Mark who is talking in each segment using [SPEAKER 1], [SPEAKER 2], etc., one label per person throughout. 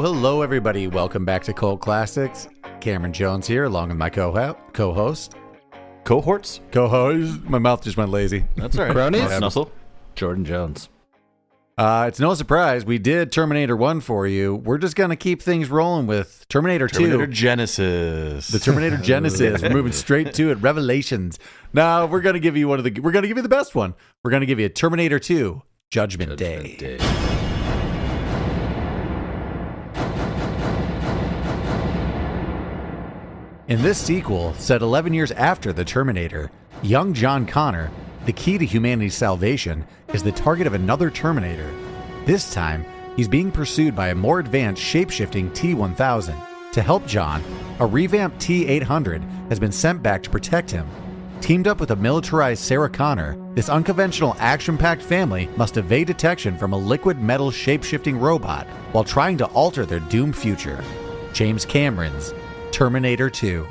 [SPEAKER 1] Hello, everybody. Welcome back to Cult Classics. Cameron Jones here, along with my co-host.
[SPEAKER 2] Cohorts?
[SPEAKER 1] Co-host. My mouth just went lazy.
[SPEAKER 2] That's all right.
[SPEAKER 3] Brownies?
[SPEAKER 2] Nussle.
[SPEAKER 3] Jordan Jones.
[SPEAKER 1] It's no surprise. We did Terminator 1 for you. We're just going to keep things rolling with Terminator 2.
[SPEAKER 2] Terminator Genesis.
[SPEAKER 1] The Terminator Genesis. We're moving straight to it. Revelations. Now, we're going to give you we're going to give you the best one. We're going to give you Terminator 2, Judgment Day. In this sequel, set 11 years after the Terminator, young John Connor, the key to humanity's salvation, is the target of another Terminator. This time, he's being pursued by a more advanced shape-shifting T-1000. To help John, a revamped T-800 has been sent back to protect him. Teamed up with a militarized Sarah Connor, this unconventional action-packed family must evade detection from a liquid metal shape-shifting robot while trying to alter their doomed future. James Cameron's Terminator 2,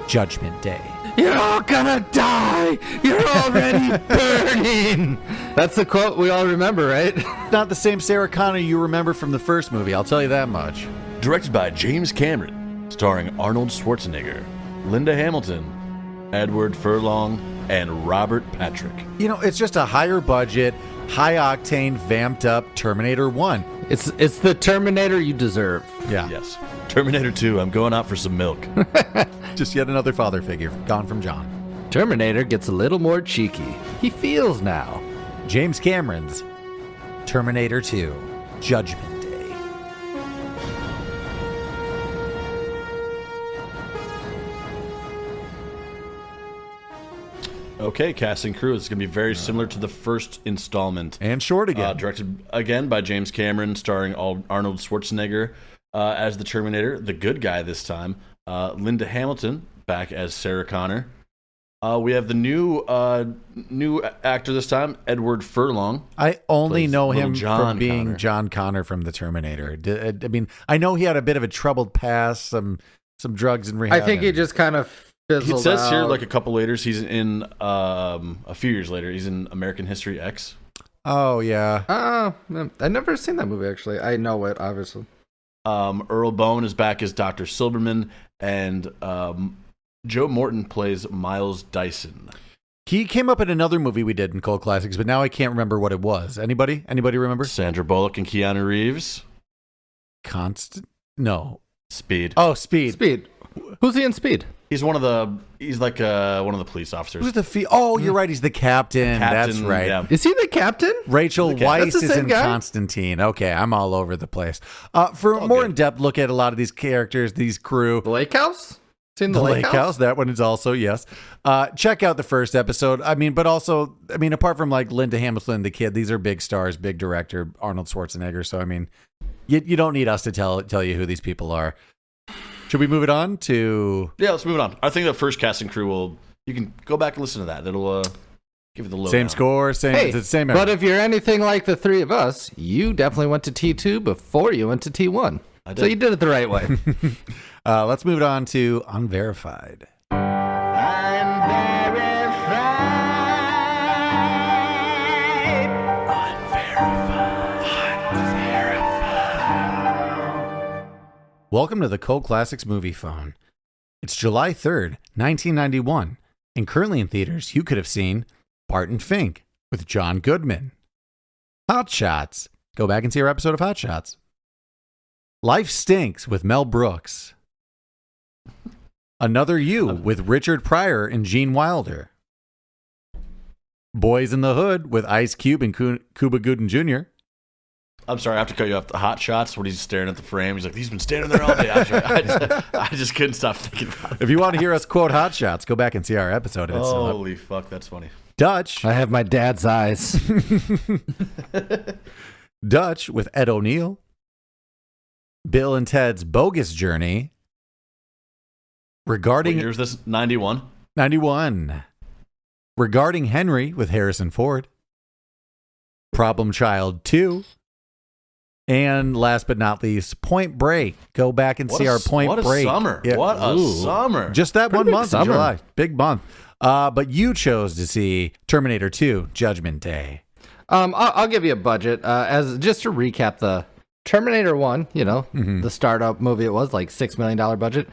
[SPEAKER 1] Judgment Day.
[SPEAKER 3] You're all gonna die! You're already burning! That's the quote we all remember, right?
[SPEAKER 1] Not the same Sarah Connor you remember from the first movie, I'll tell you that much.
[SPEAKER 2] Directed by James Cameron, starring Arnold Schwarzenegger, Linda Hamilton, Edward Furlong, and Robert Patrick.
[SPEAKER 1] You know, it's just a higher budget, high-octane, vamped-up Terminator 1.
[SPEAKER 3] It's the Terminator you deserve.
[SPEAKER 1] Yeah.
[SPEAKER 2] Yes. Terminator 2, I'm going out for some milk.
[SPEAKER 1] Just yet another father figure, gone from John.
[SPEAKER 3] Terminator gets a little more cheeky. He feels now.
[SPEAKER 1] James Cameron's Terminator 2, Judgment Day.
[SPEAKER 2] Okay, cast and crew. It's going to be very similar to the first installment.
[SPEAKER 1] And short again.
[SPEAKER 2] Directed again by James Cameron, starring Arnold Schwarzenegger as the Terminator, the good guy this time. Linda Hamilton back as Sarah Connor. We have the new actor this time, Edward Furlong.
[SPEAKER 1] I only
[SPEAKER 2] plays
[SPEAKER 1] know
[SPEAKER 2] little
[SPEAKER 1] him
[SPEAKER 2] John
[SPEAKER 1] from being
[SPEAKER 2] Connor.
[SPEAKER 1] John Connor from the Terminator. I mean, I know he had a bit of a troubled past, some drugs and rehab.
[SPEAKER 3] I think he just kind of fizzled
[SPEAKER 2] It says
[SPEAKER 3] out.
[SPEAKER 2] here, like a couple later, he's in a few years later. He's in American History X.
[SPEAKER 1] Oh yeah.
[SPEAKER 3] I've never seen that movie, actually. I know it, obviously.
[SPEAKER 2] Earl Bowen is back as Dr. Silberman, and Joe Morton plays Miles Dyson.
[SPEAKER 1] He came up in another movie we did in Cult Classics, but now I can't remember what it was. Anybody remember?
[SPEAKER 2] Sandra Bullock and Keanu Reeves.
[SPEAKER 1] No.
[SPEAKER 2] Speed.
[SPEAKER 1] Oh, Speed.
[SPEAKER 3] Speed. Who's he in Speed?
[SPEAKER 2] He's one of the police officers.
[SPEAKER 1] Who's the Oh, you're right. He's the captain. That's right.
[SPEAKER 2] Yeah.
[SPEAKER 3] Is he the captain?
[SPEAKER 1] Rachel Weisz
[SPEAKER 3] That's the
[SPEAKER 1] is
[SPEAKER 3] same
[SPEAKER 1] in
[SPEAKER 3] guy?
[SPEAKER 1] Constantine. Okay, I'm all over the place. For a more
[SPEAKER 2] good.
[SPEAKER 1] in-depth look at a lot of these characters, these crew.
[SPEAKER 3] The Lake House? Seen
[SPEAKER 1] The Lake House, that one is also, yes. Check out the first episode. But also, apart from like Linda Hamilton, the kid, these are big stars, big director, Arnold Schwarzenegger. So, you don't need us to tell you who these people are. Should we move it on to...
[SPEAKER 2] Yeah, let's move it on. I think the first cast and crew you can go back and listen to that. That'll give you the lowdown.
[SPEAKER 1] Same score, same...
[SPEAKER 3] Hey,
[SPEAKER 1] it's the same.
[SPEAKER 3] but if you're anything like the three of us, you definitely went to T2 before you went to T1.
[SPEAKER 2] I did.
[SPEAKER 3] So you did it the right way.
[SPEAKER 1] Let's move it on to Unverified. Welcome to the Cult Classics Movie Phone. It's July 3rd, 1991, and currently in theaters, you could have seen Barton Fink with John Goodman. Hot Shots. Go back and see our episode of Hot Shots. Life Stinks with Mel Brooks. Another You with Richard Pryor and Gene Wilder. Boys in the Hood with Ice Cube and Cuba Gooding Jr.
[SPEAKER 2] I'm sorry, I have to cut you off. The Hot Shots, when he's staring at the frame, he's like, he's been standing there all day. I just couldn't stop thinking about it.
[SPEAKER 1] If you want to hear us quote Hot Shots, go back and see our episode. It's
[SPEAKER 2] Holy fuck, that's funny.
[SPEAKER 1] Dutch.
[SPEAKER 3] I have my dad's eyes.
[SPEAKER 1] Dutch with Ed O'Neill. Bill and Ted's Bogus Journey. Regarding...
[SPEAKER 2] What year is this? 91?
[SPEAKER 1] 91. Regarding Henry with Harrison Ford. Problem Child 2. And last but not least, Point Break. Go back and see our Point Break.
[SPEAKER 2] What a summer.
[SPEAKER 1] Yeah.
[SPEAKER 2] What a summer.
[SPEAKER 1] Just that
[SPEAKER 3] Pretty
[SPEAKER 1] 1
[SPEAKER 3] big
[SPEAKER 1] month
[SPEAKER 3] summer.
[SPEAKER 1] in July. Big month. But you chose to see Terminator 2, Judgment Day.
[SPEAKER 3] I'll give you a budget. As just to recap, the Terminator 1, the startup movie, it was like $6 million budget.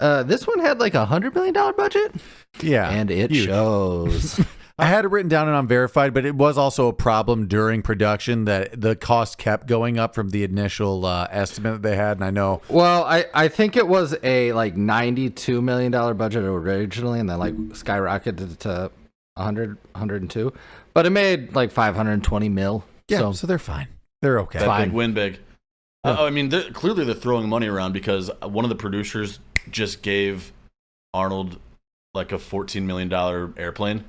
[SPEAKER 3] This one had like $100 million budget.
[SPEAKER 1] Yeah.
[SPEAKER 3] And it shows.
[SPEAKER 1] I had it written down and unverified, but it was also a problem during production that the cost kept going up from the initial estimate that they had. And I know.
[SPEAKER 3] Well, I think it was a like $92 million budget originally, and then like skyrocketed to 102. But it made like 520 mil.
[SPEAKER 1] Yeah, so they're fine. They're okay.
[SPEAKER 2] Big win big. I mean, clearly they're throwing money around because one of the producers just gave Arnold like a $14 million airplane.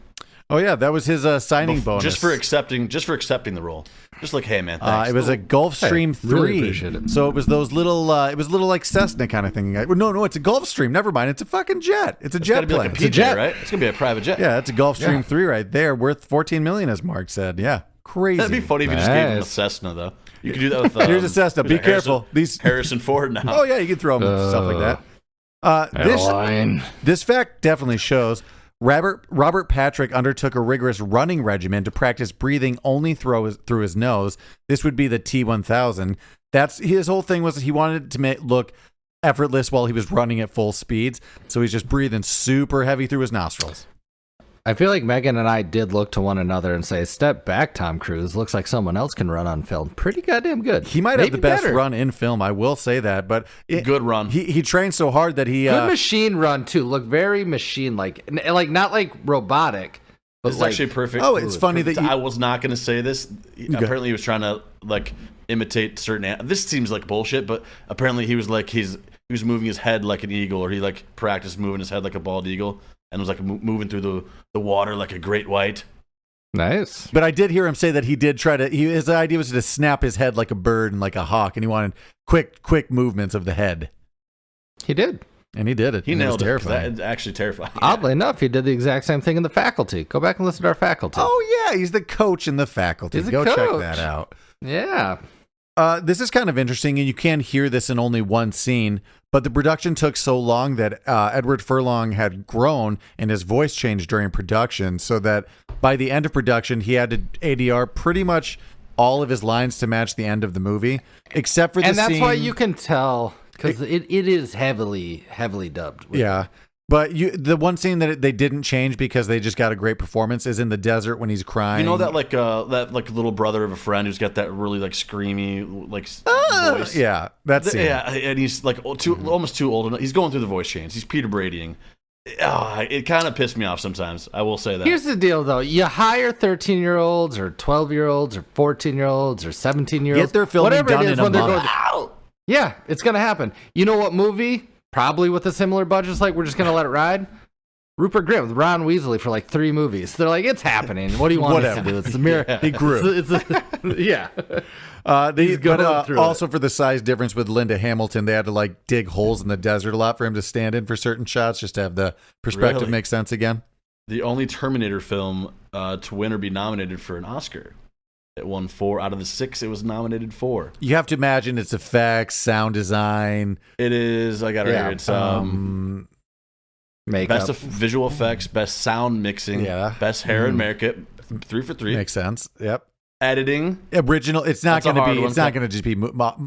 [SPEAKER 1] Oh yeah, that was his signing bonus.
[SPEAKER 2] Just for accepting the role. Just like, hey man, thanks.
[SPEAKER 1] It was a Gulfstream 3.
[SPEAKER 3] really appreciate it.
[SPEAKER 1] So it was those little it was a little like Cessna kind of thing. No, it's a Gulfstream. Never mind. It's a fucking jet. It's a jet
[SPEAKER 2] It's gotta
[SPEAKER 1] plane.
[SPEAKER 2] be like a
[SPEAKER 1] It's
[SPEAKER 2] PJ, right? It's gonna be a private jet.
[SPEAKER 1] Yeah, it's a Gulfstream 3 right there, worth $14 million, as Mark said. Yeah, crazy.
[SPEAKER 2] That'd be funny if you just gave him a Cessna, though. You could do that with.
[SPEAKER 1] Here's a Cessna. Be careful. These.
[SPEAKER 2] Harrison Ford now.
[SPEAKER 1] Oh yeah, you can throw them stuff like that. This fact definitely shows Robert Patrick undertook a rigorous running regimen to practice breathing only through his nose. This would be the T-1000. That's his whole thing, was he wanted it to look effortless while he was running at full speeds. So he's just breathing super heavy through his nostrils.
[SPEAKER 3] I feel like Megan and I did look to one another and say, step back, Tom Cruise. Looks like someone else can run on film. Pretty goddamn good.
[SPEAKER 1] He might have the best run in film, I will say that. But
[SPEAKER 2] good run.
[SPEAKER 1] He trained so hard that he...
[SPEAKER 3] Good machine run, too. Looked very machine-like. Like not like robotic, but
[SPEAKER 2] It's
[SPEAKER 3] like...
[SPEAKER 2] actually perfect.
[SPEAKER 1] Oh, it's funny that
[SPEAKER 2] I was not going to say this. Apparently he was trying to like imitate certain... This seems like bullshit, but apparently he was like... He was moving his head like an eagle, or he like practiced moving his head like a bald eagle, and was like moving through the water like a great white.
[SPEAKER 3] Nice.
[SPEAKER 1] But I did hear him say that he did try to... his idea was to snap his head like a bird and like a hawk, and he wanted quick movements of the head.
[SPEAKER 3] He did.
[SPEAKER 1] And he did it.
[SPEAKER 2] He nailed it.
[SPEAKER 1] Terrifying.
[SPEAKER 2] That's actually terrifying.
[SPEAKER 3] Oddly enough, he did the exact same thing in The Faculty. Go back and listen to our Faculty.
[SPEAKER 1] Oh, yeah. He's the coach in The Faculty.
[SPEAKER 3] He's a
[SPEAKER 1] Go check
[SPEAKER 3] coach.
[SPEAKER 1] that out.
[SPEAKER 3] Yeah.
[SPEAKER 1] This is kind of interesting, and you can hear this in only one scene, but the production took so long that Edward Furlong had grown and his voice changed during production, so that by the end of production, he had to ADR pretty much all of his lines to match the end of the movie, except for the scene...
[SPEAKER 3] And that's why you can tell, because it is heavily dubbed.
[SPEAKER 1] Yeah. But the one scene that they didn't change because they just got a great performance is in the desert when he's crying.
[SPEAKER 2] You know that like little brother of a friend who's got that really like screamy like voice.
[SPEAKER 1] Yeah, that's it.
[SPEAKER 2] Yeah, and he's like almost too old. He's going through the voice change. He's Peter Bradying. It kind of pissed me off sometimes. I will say that.
[SPEAKER 3] Here's the deal, though. You hire 13-year-olds or 12-year-olds or 14-year-olds or 17-year-olds.
[SPEAKER 1] Get their filming
[SPEAKER 3] whatever
[SPEAKER 1] done
[SPEAKER 3] it is
[SPEAKER 1] in a
[SPEAKER 3] when they're
[SPEAKER 1] month.
[SPEAKER 3] going, "Ow!" Yeah, it's going to happen. You know what movie? Probably with a similar budget, it's like we're just going to let it ride. Rupert Grint with Ron Weasley for like 3 movies. They're like, it's happening. What do you want us to do? It's the mirror.
[SPEAKER 1] Yeah, he grew.
[SPEAKER 3] Yeah.
[SPEAKER 1] Also for the size difference with Linda Hamilton, they had to like dig holes in the desert a lot for him to stand in for certain shots, just to have the perspective
[SPEAKER 2] Really?
[SPEAKER 1] make sense again.
[SPEAKER 2] The only Terminator film to win or be nominated for an Oscar. It won 4 out of the 6 it was nominated for.
[SPEAKER 1] You have to imagine it's effects, sound design.
[SPEAKER 2] It is. I got it here. It's
[SPEAKER 3] makeup.
[SPEAKER 2] best visual effects, best sound mixing, best hair and makeup. 3 for 3.
[SPEAKER 1] Makes sense. Yep.
[SPEAKER 2] Editing,
[SPEAKER 1] Original. It's not
[SPEAKER 2] That's a
[SPEAKER 1] going to
[SPEAKER 2] hard
[SPEAKER 1] be.
[SPEAKER 2] one.
[SPEAKER 1] It's not going to just be.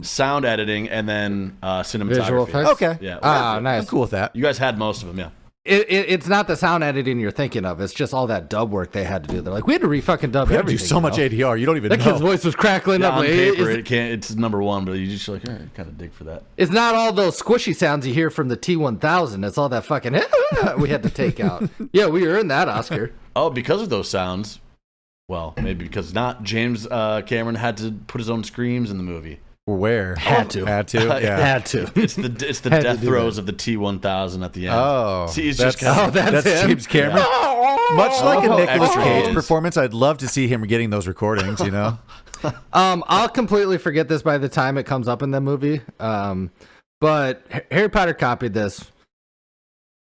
[SPEAKER 2] sound editing, and then cinematography.
[SPEAKER 3] Visual effects?
[SPEAKER 1] Okay.
[SPEAKER 2] Yeah.
[SPEAKER 3] Nice.
[SPEAKER 1] I'm cool with that.
[SPEAKER 2] You guys had most of them, yeah.
[SPEAKER 3] It's not the sound editing you're thinking of. It's just all that dub work they had to do. They're like, we had to re-fucking dub
[SPEAKER 1] We have to
[SPEAKER 3] everything.
[SPEAKER 1] do so much ADR. You don't even
[SPEAKER 3] That
[SPEAKER 1] know.
[SPEAKER 3] kid's voice was crackling
[SPEAKER 2] Yeah,
[SPEAKER 3] up.
[SPEAKER 2] on
[SPEAKER 3] Like,
[SPEAKER 2] paper, it's number 1, but you just like, all right, kind of dig for that.
[SPEAKER 3] it's not all those squishy sounds you hear from the T-1000. It's all that fucking we had to take out. Yeah, we earned that Oscar.
[SPEAKER 2] Oh, because of those sounds. Well, maybe because not. James Cameron had to put his own screams in the movie.
[SPEAKER 1] Where?
[SPEAKER 3] Had to.
[SPEAKER 1] Yeah.
[SPEAKER 3] Had to.
[SPEAKER 2] It's the
[SPEAKER 3] Had to
[SPEAKER 2] death
[SPEAKER 3] do
[SPEAKER 2] throes of the T-1000 at the end.
[SPEAKER 1] Oh,
[SPEAKER 2] See, it's
[SPEAKER 1] that's,
[SPEAKER 2] just kind of,
[SPEAKER 3] that's him.
[SPEAKER 1] James Cameron. Much like a
[SPEAKER 2] how
[SPEAKER 1] Nicolas
[SPEAKER 2] extra
[SPEAKER 1] Cage
[SPEAKER 2] he is.
[SPEAKER 1] performance, I'd love to see him getting those recordings. You know.
[SPEAKER 3] I'll completely forget this by the time it comes up in the movie. But Harry Potter copied this.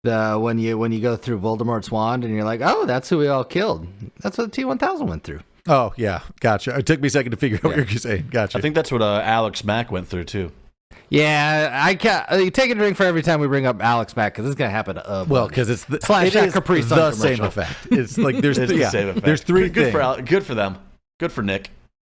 [SPEAKER 3] When you go through Voldemort's wand and you're like, oh, that's who we all killed. That's what the T-1000 went through.
[SPEAKER 1] Oh, yeah. Gotcha. It took me a second to figure out what you're saying. Gotcha.
[SPEAKER 2] I think that's what Alex Mack went through, too.
[SPEAKER 3] Yeah, I can't. You take a drink for every time we bring up Alex Mack because it's gonna happen.
[SPEAKER 1] Well, because it's the,
[SPEAKER 3] slash
[SPEAKER 1] it is
[SPEAKER 3] Capri Sun
[SPEAKER 1] the
[SPEAKER 3] commercial.
[SPEAKER 1] same effect. It's like there's
[SPEAKER 2] It's the same effect.
[SPEAKER 1] there's three
[SPEAKER 2] good
[SPEAKER 1] things.
[SPEAKER 2] good for them. Good for Nick.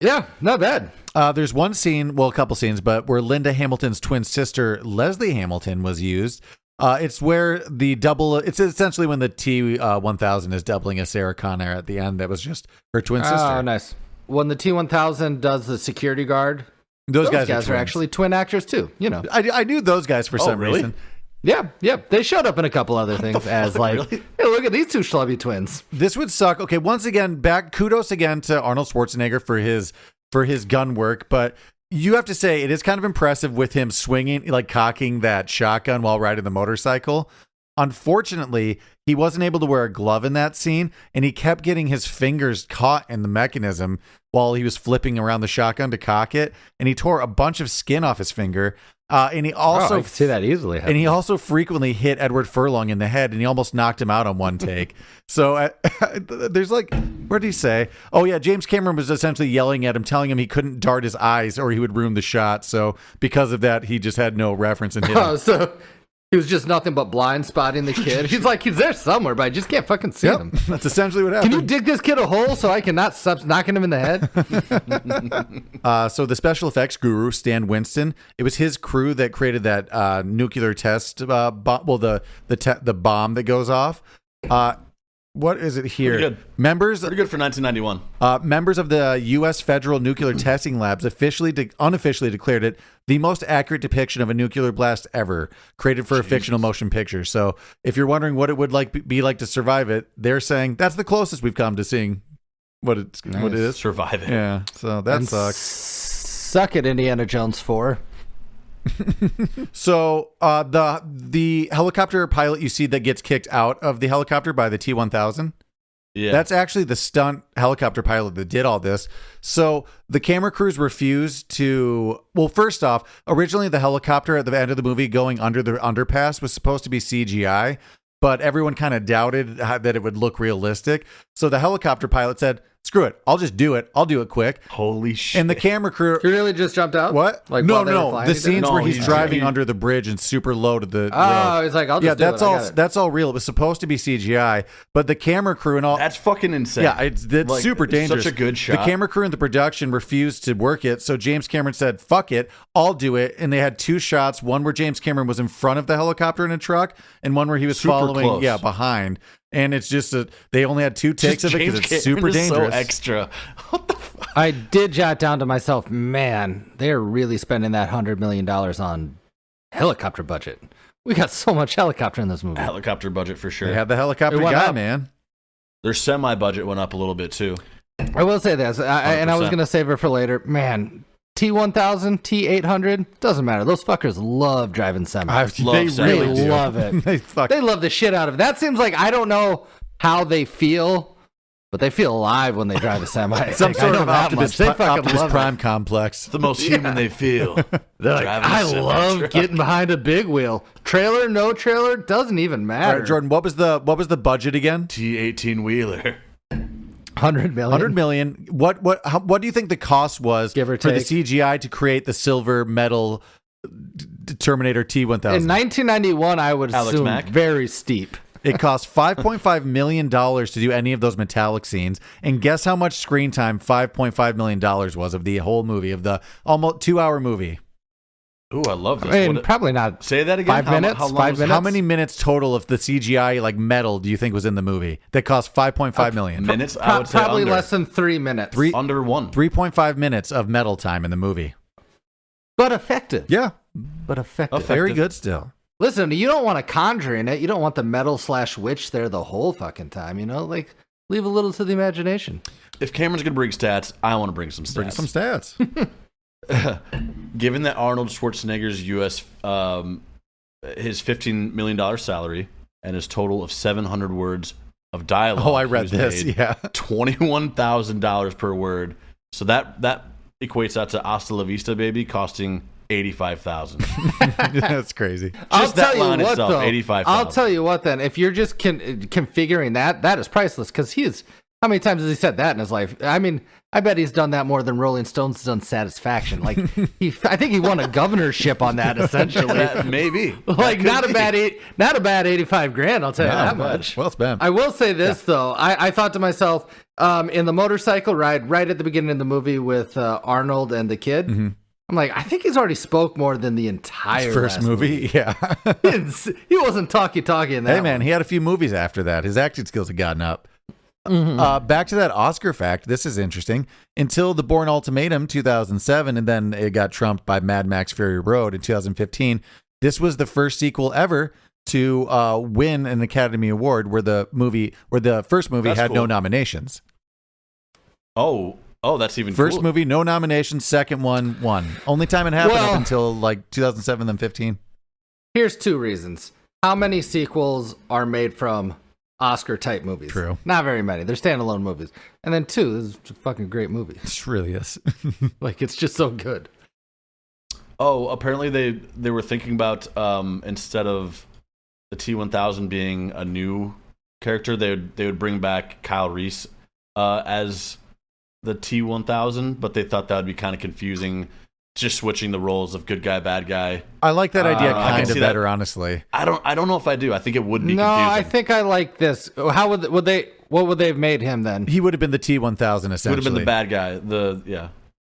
[SPEAKER 3] Yeah, not bad.
[SPEAKER 1] There's one scene, well, a couple scenes, but where Linda Hamilton's twin sister Leslie Hamilton was used. It's where the double. It's essentially when the T1000 is doubling a Sarah Connor at the end. That was just her twin sister.
[SPEAKER 3] Oh, nice. When the T1000 does the security guard,
[SPEAKER 1] Those guys
[SPEAKER 3] are
[SPEAKER 1] twins.
[SPEAKER 3] actually twin actors too. You know.
[SPEAKER 1] I knew those guys for some
[SPEAKER 2] really?
[SPEAKER 1] reason.
[SPEAKER 3] Yeah. They showed up in a couple other things as like,
[SPEAKER 2] really?
[SPEAKER 3] hey, look at these two schlubby twins.
[SPEAKER 1] This would suck. Okay, once again, kudos again to Arnold Schwarzenegger for his gun work, but you have to say it is kind of impressive with him swinging, like cocking that shotgun while riding the motorcycle. Unfortunately, he wasn't able to wear a glove in that scene, and he kept getting his fingers caught in the mechanism while he was flipping around the shotgun to cock it, and he tore a bunch of skin off his finger. And he also
[SPEAKER 3] I can see that easily.
[SPEAKER 1] And he also frequently hit Edward Furlong in the head, and he almost knocked him out on one take. So there's like, what did he say? Oh, yeah, James Cameron was essentially yelling at him, telling him he couldn't dart his eyes or he would ruin the shot. So because of that, he just had no reference in hitting.
[SPEAKER 3] Oh, so he was just nothing but blind spotting the kid. He's like, he's there somewhere, but I just can't fucking see him.
[SPEAKER 1] That's essentially what happened.
[SPEAKER 3] Can you dig this kid a hole so I can not stop knocking him in the head?
[SPEAKER 1] So the special effects guru, Stan Winston, it was his crew that created that nuclear test bomb. Well, the bomb that goes off. What is it here?
[SPEAKER 2] Pretty good. Pretty good for 1991.
[SPEAKER 1] Members of the U.S. Federal Nuclear Testing Labs unofficially declared it the most accurate depiction of a nuclear blast ever, created for a fictional motion picture. So if you're wondering what it would be like to survive it, they're saying that's the closest we've come to seeing what it is.
[SPEAKER 2] Survive it.
[SPEAKER 1] Yeah, so that sucks.
[SPEAKER 3] Suck it, Indiana Jones 4.
[SPEAKER 1] So the helicopter pilot you see that gets kicked out of the helicopter by the T-1000,
[SPEAKER 2] Yeah.
[SPEAKER 1] that's actually the stunt helicopter pilot that did all this. So the camera crews refused to. Well, first off, originally the helicopter at the end of the movie going under the underpass was supposed to be CGI, but everyone kind of doubted that it would look realistic. So the helicopter pilot said, "Screw it, I'll just do it. I'll do it quick."
[SPEAKER 2] Holy shit.
[SPEAKER 1] And the camera crew.
[SPEAKER 3] He really just jumped out?
[SPEAKER 1] What?
[SPEAKER 3] Like
[SPEAKER 1] no,
[SPEAKER 3] while they were
[SPEAKER 1] no.
[SPEAKER 3] flying,
[SPEAKER 1] The
[SPEAKER 3] he did?
[SPEAKER 1] scenes where
[SPEAKER 2] No,
[SPEAKER 1] he's
[SPEAKER 2] he's
[SPEAKER 1] driving
[SPEAKER 2] driving.
[SPEAKER 1] under the bridge and super low to the
[SPEAKER 3] Oh,
[SPEAKER 1] road.
[SPEAKER 3] he's like, I'll just
[SPEAKER 1] Yeah,
[SPEAKER 3] do it. I got it.
[SPEAKER 1] that's all real. It was supposed to be CGI, but the camera crew and all.
[SPEAKER 2] That's fucking insane.
[SPEAKER 1] Yeah, it's
[SPEAKER 2] Like,
[SPEAKER 1] super dangerous.
[SPEAKER 2] Such a good shot.
[SPEAKER 1] The camera crew and the production refused to work it, so James Cameron said, "Fuck it, I'll do it." And they had two shots: one where James Cameron was in front of the helicopter in a truck, and one where he was
[SPEAKER 2] Super
[SPEAKER 1] following,
[SPEAKER 2] close.
[SPEAKER 1] behind. And it's just they only had two takes of it because it's super
[SPEAKER 2] Cameron is
[SPEAKER 1] dangerous.
[SPEAKER 2] So extra. What the fuck?
[SPEAKER 3] I did jot down to myself, man, they're really spending that $100 million on helicopter budget. We got so much helicopter in this movie.
[SPEAKER 2] Helicopter budget for sure.
[SPEAKER 1] They had the helicopter
[SPEAKER 3] It went
[SPEAKER 1] guy,
[SPEAKER 3] up.
[SPEAKER 1] man.
[SPEAKER 2] Their semi budget went up a little bit too.
[SPEAKER 3] I will say this, and I was
[SPEAKER 2] 100%.
[SPEAKER 3] going to save it for later. Man, T1000, T800, doesn't matter. Those fuckers love driving semis.
[SPEAKER 2] Love
[SPEAKER 1] They
[SPEAKER 2] semis.
[SPEAKER 1] really
[SPEAKER 3] They
[SPEAKER 1] do.
[SPEAKER 3] love it.
[SPEAKER 1] They
[SPEAKER 3] They love the shit out of it. That seems like, I don't know how they feel, but they feel alive when they drive a semi.
[SPEAKER 1] some
[SPEAKER 3] Like, I
[SPEAKER 1] sort
[SPEAKER 3] know
[SPEAKER 1] of
[SPEAKER 3] that much.
[SPEAKER 1] Optimus,
[SPEAKER 3] They fucking
[SPEAKER 1] Optimus
[SPEAKER 3] love
[SPEAKER 1] Prime
[SPEAKER 3] it.
[SPEAKER 1] complex.
[SPEAKER 2] It's the most human they feel.
[SPEAKER 3] They're like,
[SPEAKER 2] Driving a
[SPEAKER 3] I
[SPEAKER 2] semi
[SPEAKER 3] love
[SPEAKER 2] truck.
[SPEAKER 3] getting behind a big wheel. Trailer, no trailer, doesn't even
[SPEAKER 1] All
[SPEAKER 3] matter.
[SPEAKER 1] right, Jordan, what was the budget again?
[SPEAKER 2] T18 wheeler.
[SPEAKER 3] 100 million.
[SPEAKER 1] 100 million. What do you think the cost was
[SPEAKER 3] Give or
[SPEAKER 1] for the
[SPEAKER 3] take.
[SPEAKER 1] CGI to create the silver metal Terminator T-1000?
[SPEAKER 3] In 1991, I would
[SPEAKER 2] Alex
[SPEAKER 3] assume
[SPEAKER 2] Mack?
[SPEAKER 3] very steep.
[SPEAKER 1] It cost $5.5 million to do any of those metallic scenes. And guess how much screen time $5.5 million was of the whole movie, of the almost 2-hour movie?
[SPEAKER 2] Ooh, I love this.
[SPEAKER 3] I mean,
[SPEAKER 2] What-
[SPEAKER 3] probably not.
[SPEAKER 2] say that again.
[SPEAKER 3] 5 minutes?
[SPEAKER 2] How long
[SPEAKER 3] 5
[SPEAKER 2] was-
[SPEAKER 3] minutes?
[SPEAKER 1] How many minutes total of the CGI like metal do you think was in the movie that cost $5.5 million?
[SPEAKER 2] minutes? I would say
[SPEAKER 3] Probably
[SPEAKER 2] under.
[SPEAKER 3] less than 3 minutes.
[SPEAKER 2] Under one.
[SPEAKER 1] 3.5 minutes of metal time in the movie.
[SPEAKER 3] But effective.
[SPEAKER 1] Yeah,
[SPEAKER 3] But effective.
[SPEAKER 1] very good still.
[SPEAKER 3] Listen, you don't want a conjure in it. You don't want the metal/witch there the whole fucking time, you know? Like, leave a little to the imagination.
[SPEAKER 2] If Cameron's gonna bring stats, I want to bring some stats.
[SPEAKER 1] Bring some stats.
[SPEAKER 2] Given that Arnold Schwarzenegger's U.S. His $15 million salary and his total of 700 words of dialogue.
[SPEAKER 1] Oh, I
[SPEAKER 2] he
[SPEAKER 1] read
[SPEAKER 2] was
[SPEAKER 1] this.
[SPEAKER 2] paid
[SPEAKER 1] Yeah.
[SPEAKER 2] $21,000 per word. So that equates out to Hasta La Vista, baby, costing $85,000.
[SPEAKER 1] That's crazy.
[SPEAKER 3] I'll
[SPEAKER 2] that
[SPEAKER 3] tell you
[SPEAKER 2] line
[SPEAKER 3] what,
[SPEAKER 2] itself,
[SPEAKER 3] though.
[SPEAKER 2] 85,000.
[SPEAKER 3] I'll tell you what, then. If you're just configuring that, that is priceless because he is How many times has he said that in his life? I mean, I bet he's done that more than Rolling Stones has done Satisfaction. Like, I think he won a governorship on that, essentially.
[SPEAKER 2] Maybe.
[SPEAKER 3] Like, not a bad 85 grand, I'll tell you that much.
[SPEAKER 1] Well spent.
[SPEAKER 3] I will say this, though. I thought to myself, in the motorcycle ride, right at the beginning of the movie with Arnold and the kid, I'm like, I think he's already spoke more than the entire
[SPEAKER 1] first movie. Yeah.
[SPEAKER 3] He wasn't talky in that.
[SPEAKER 1] Hey, man, he had a few movies after that. His acting skills had gotten up. Back to that Oscar fact. This is interesting. Until The Bourne Ultimatum, 2007, and then it got trumped by Mad Max Fury Road in 2015. This was the first sequel ever to win an Academy Award, where the first movie had no nominations.
[SPEAKER 2] Oh, that's even
[SPEAKER 1] first
[SPEAKER 2] cooler.
[SPEAKER 1] Movie, no nominations. Second one won. Only time it happened up until like 2007, then 15.
[SPEAKER 3] Here's two reasons. How many sequels are made from Oscar type movies?
[SPEAKER 1] True.
[SPEAKER 3] Not very many. They're standalone movies. And then two, this is a fucking great movie.
[SPEAKER 1] It really is.
[SPEAKER 3] Like, it's just so good.
[SPEAKER 2] Oh, apparently they were thinking about instead of the T-1000 being a new character, they would bring back Kyle Reese as the T-1000, but they thought that would be kind of confusing, just switching the roles of good guy, bad guy.
[SPEAKER 1] I like that idea kind of better, honestly.
[SPEAKER 2] I don't know if I do. I think it would be confusing.
[SPEAKER 3] I think I like this. How would they? What would they have made him then?
[SPEAKER 1] He would have been the T-1000 essentially.
[SPEAKER 2] Would have been the bad guy.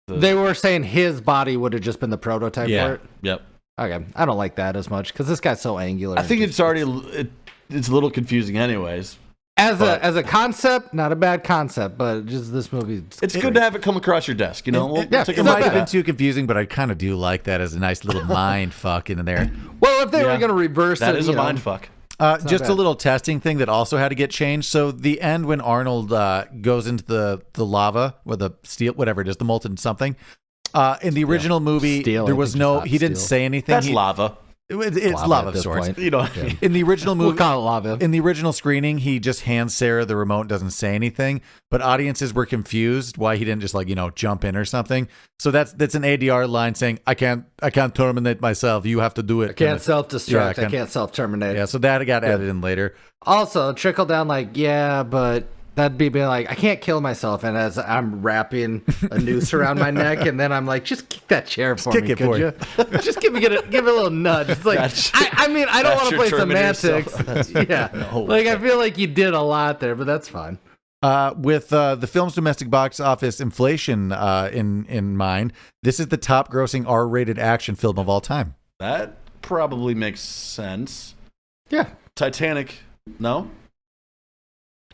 [SPEAKER 3] They were saying his body would have just been the prototype for it.
[SPEAKER 2] Yep.
[SPEAKER 3] Okay, I don't like that as much because this guy's so angular.
[SPEAKER 2] I think it's a little confusing, anyways.
[SPEAKER 3] As a concept, not a bad concept, but just this movie.
[SPEAKER 2] It's good to have it come across your desk, you know.
[SPEAKER 1] It might have been too confusing, but I kind of do like that as a nice little mind fuck in there.
[SPEAKER 3] Well, if they were going to reverse
[SPEAKER 2] that
[SPEAKER 3] it,
[SPEAKER 2] is a mind fuck.
[SPEAKER 1] Just a little testing thing that also had to get changed. So the end when Arnold goes into the lava or the steel, whatever it is, the molten something. In the original movie, there was he didn't say anything.
[SPEAKER 2] That's lava.
[SPEAKER 1] It's lava of sorts.
[SPEAKER 2] You know,
[SPEAKER 1] in the original movie,
[SPEAKER 3] we'll call it lava.
[SPEAKER 1] In the original screening, he just hands Sarah the remote, doesn't say anything. But audiences were confused why he didn't just jump in or something. So that's an ADR line saying, "I can't terminate myself. You have to do it.
[SPEAKER 3] I can't self-destruct. I can't self-terminate."
[SPEAKER 1] Yeah, so that got added in later.
[SPEAKER 3] Also, trickle down but that'd be being like, I can't kill myself, and as I'm wrapping a noose around my neck, and then I'm like, just kick that chair for me, could you? Just give it a little nudge. It's like, I mean, I don't want to play semantics. Yeah, I feel like you did a lot there, but that's fine.
[SPEAKER 1] With the film's domestic box office inflation in mind, this is the top-grossing R-rated action film of all time.
[SPEAKER 2] That probably makes sense.
[SPEAKER 3] Yeah.
[SPEAKER 2] Titanic, no?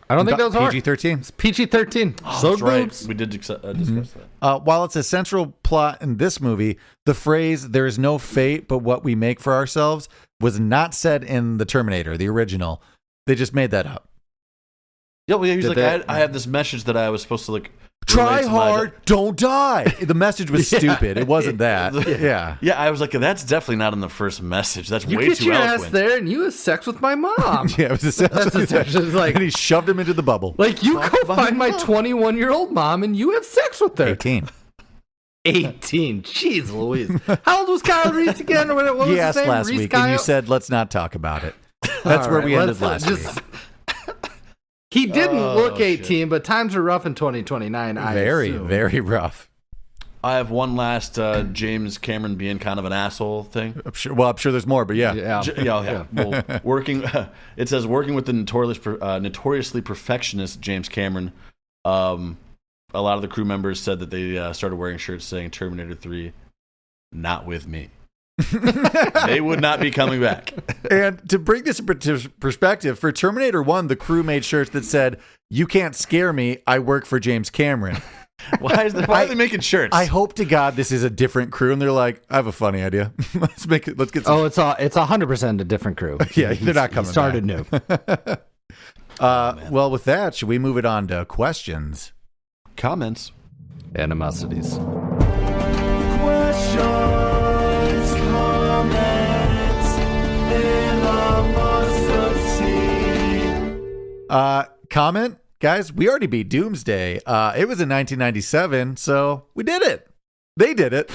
[SPEAKER 3] I don't think that was
[SPEAKER 1] PG-13.
[SPEAKER 3] It's PG-13.
[SPEAKER 2] Oh,
[SPEAKER 3] so
[SPEAKER 2] that's right.
[SPEAKER 3] boobs.
[SPEAKER 2] We did discuss that.
[SPEAKER 1] While it's a central plot in this movie, the phrase "there is no fate but what we make for ourselves" was not said in the Terminator, the original. They just made that up.
[SPEAKER 2] Yeah, well, he was I have this message that I was supposed to
[SPEAKER 1] try hard, don't die. The message was stupid. It wasn't that. Yeah.
[SPEAKER 2] Yeah, I was like, that's definitely not in the first message. That's
[SPEAKER 3] you
[SPEAKER 2] way
[SPEAKER 3] get
[SPEAKER 2] too
[SPEAKER 3] your
[SPEAKER 2] eloquent.
[SPEAKER 3] ass there and you had sex with my mom.
[SPEAKER 1] Yeah, it was essentially like, and he shoved him into the bubble.
[SPEAKER 3] Like, you go find my 21-year-old mom and you have sex with her.
[SPEAKER 1] 18.
[SPEAKER 3] Jeez Louise. How old was Kyle Reese again? Or what was his
[SPEAKER 1] asked
[SPEAKER 3] name?
[SPEAKER 1] last
[SPEAKER 3] Reese
[SPEAKER 1] week,
[SPEAKER 3] Kyle?
[SPEAKER 1] and you said, let's not talk about it. That's where we ended last week.
[SPEAKER 3] He didn't look 18, but times are rough in 2029.
[SPEAKER 1] Very, very rough.
[SPEAKER 2] I have one last James Cameron being kind of an asshole thing.
[SPEAKER 1] I'm sure there's more, but yeah.
[SPEAKER 2] Yeah. Well, it says working with the notoriously perfectionist James Cameron. A lot of the crew members said that they started wearing shirts saying Terminator 3, not with me. They would not be coming back.
[SPEAKER 1] And to bring this into perspective, for Terminator 1, the crew made shirts that said, "You can't scare me, I work for James Cameron."
[SPEAKER 2] Why are they making shirts?
[SPEAKER 1] I hope to God this is a different crew, and they're like, "I have a funny idea. Let's get some."
[SPEAKER 3] Oh, it's 100% a different crew.
[SPEAKER 1] Yeah, they're not coming.
[SPEAKER 3] He started new.
[SPEAKER 1] Well, with that, should we move it on to questions,
[SPEAKER 2] comments,
[SPEAKER 3] animosities?
[SPEAKER 1] Comment, guys. We already beat Doomsday. It was in 1997, so we did it. They did it.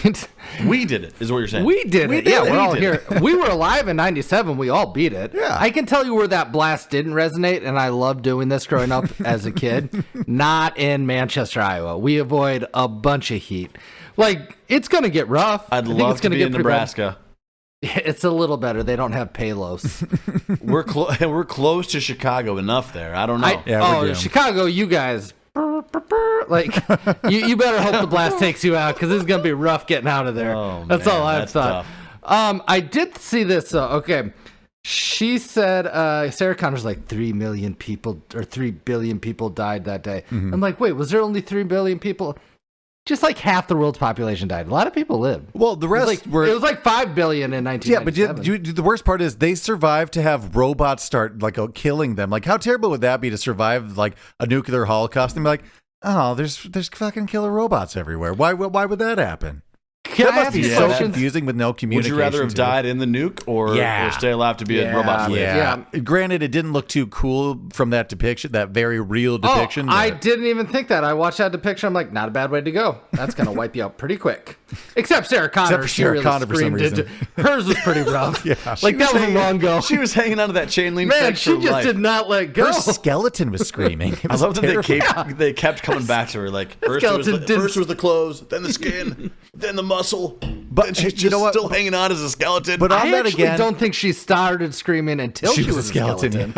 [SPEAKER 2] We did it, is what you're saying.
[SPEAKER 3] We did it. Yeah, we're all here. We were alive in 97. We all beat it.
[SPEAKER 1] Yeah.
[SPEAKER 3] I can tell you where that blast didn't resonate, and I loved doing this growing up as a kid. Not in Manchester, Iowa. We avoid a bunch of heat. Like, it's going to get rough.
[SPEAKER 2] I'd love to be in Nebraska.
[SPEAKER 3] It's a little better. They don't have Palos.
[SPEAKER 2] We're close to Chicago enough there. I don't know.
[SPEAKER 3] Chicago, you guys... Like, you better hope the blast takes you out, because it's going to be rough getting out of there.
[SPEAKER 2] Oh,
[SPEAKER 3] that's
[SPEAKER 2] man,
[SPEAKER 3] all I've thought. I did see this. Okay. She said, Sarah Connor's like 3 million people or 3 billion people died that day. I'm like, wait, was there only 3 billion people? Just like half the world's population died. A lot of people lived.
[SPEAKER 1] Well, the rest
[SPEAKER 3] it was like 5 billion in 1997.
[SPEAKER 1] Yeah, but the worst part is they survived to have robots start like killing them. Like, how terrible would that be to survive like a nuclear holocaust and be like, oh, there's fucking killer robots everywhere. Why would that happen? That must be so confusing with no communication.
[SPEAKER 2] Would you rather have died in the nuke or stay alive to be a robot slave?
[SPEAKER 1] Yeah. Granted, it didn't look too cool from that depiction, that very real depiction.
[SPEAKER 3] I didn't even think that. I watched that depiction. I'm like, not a bad way to go. That's going to wipe you out pretty quick. Except Sarah Connor. Hers was pretty rough. Like, that was a long go.
[SPEAKER 2] She was hanging onto that chain link.
[SPEAKER 3] Man, she just did not let go.
[SPEAKER 1] Her skeleton was screaming.
[SPEAKER 2] I love that they kept coming back to her. Like, first was the clothes, then the skin, then the muscle. But she's just still hanging on as a skeleton.
[SPEAKER 3] But I actually don't think she started screaming until she was a skeleton.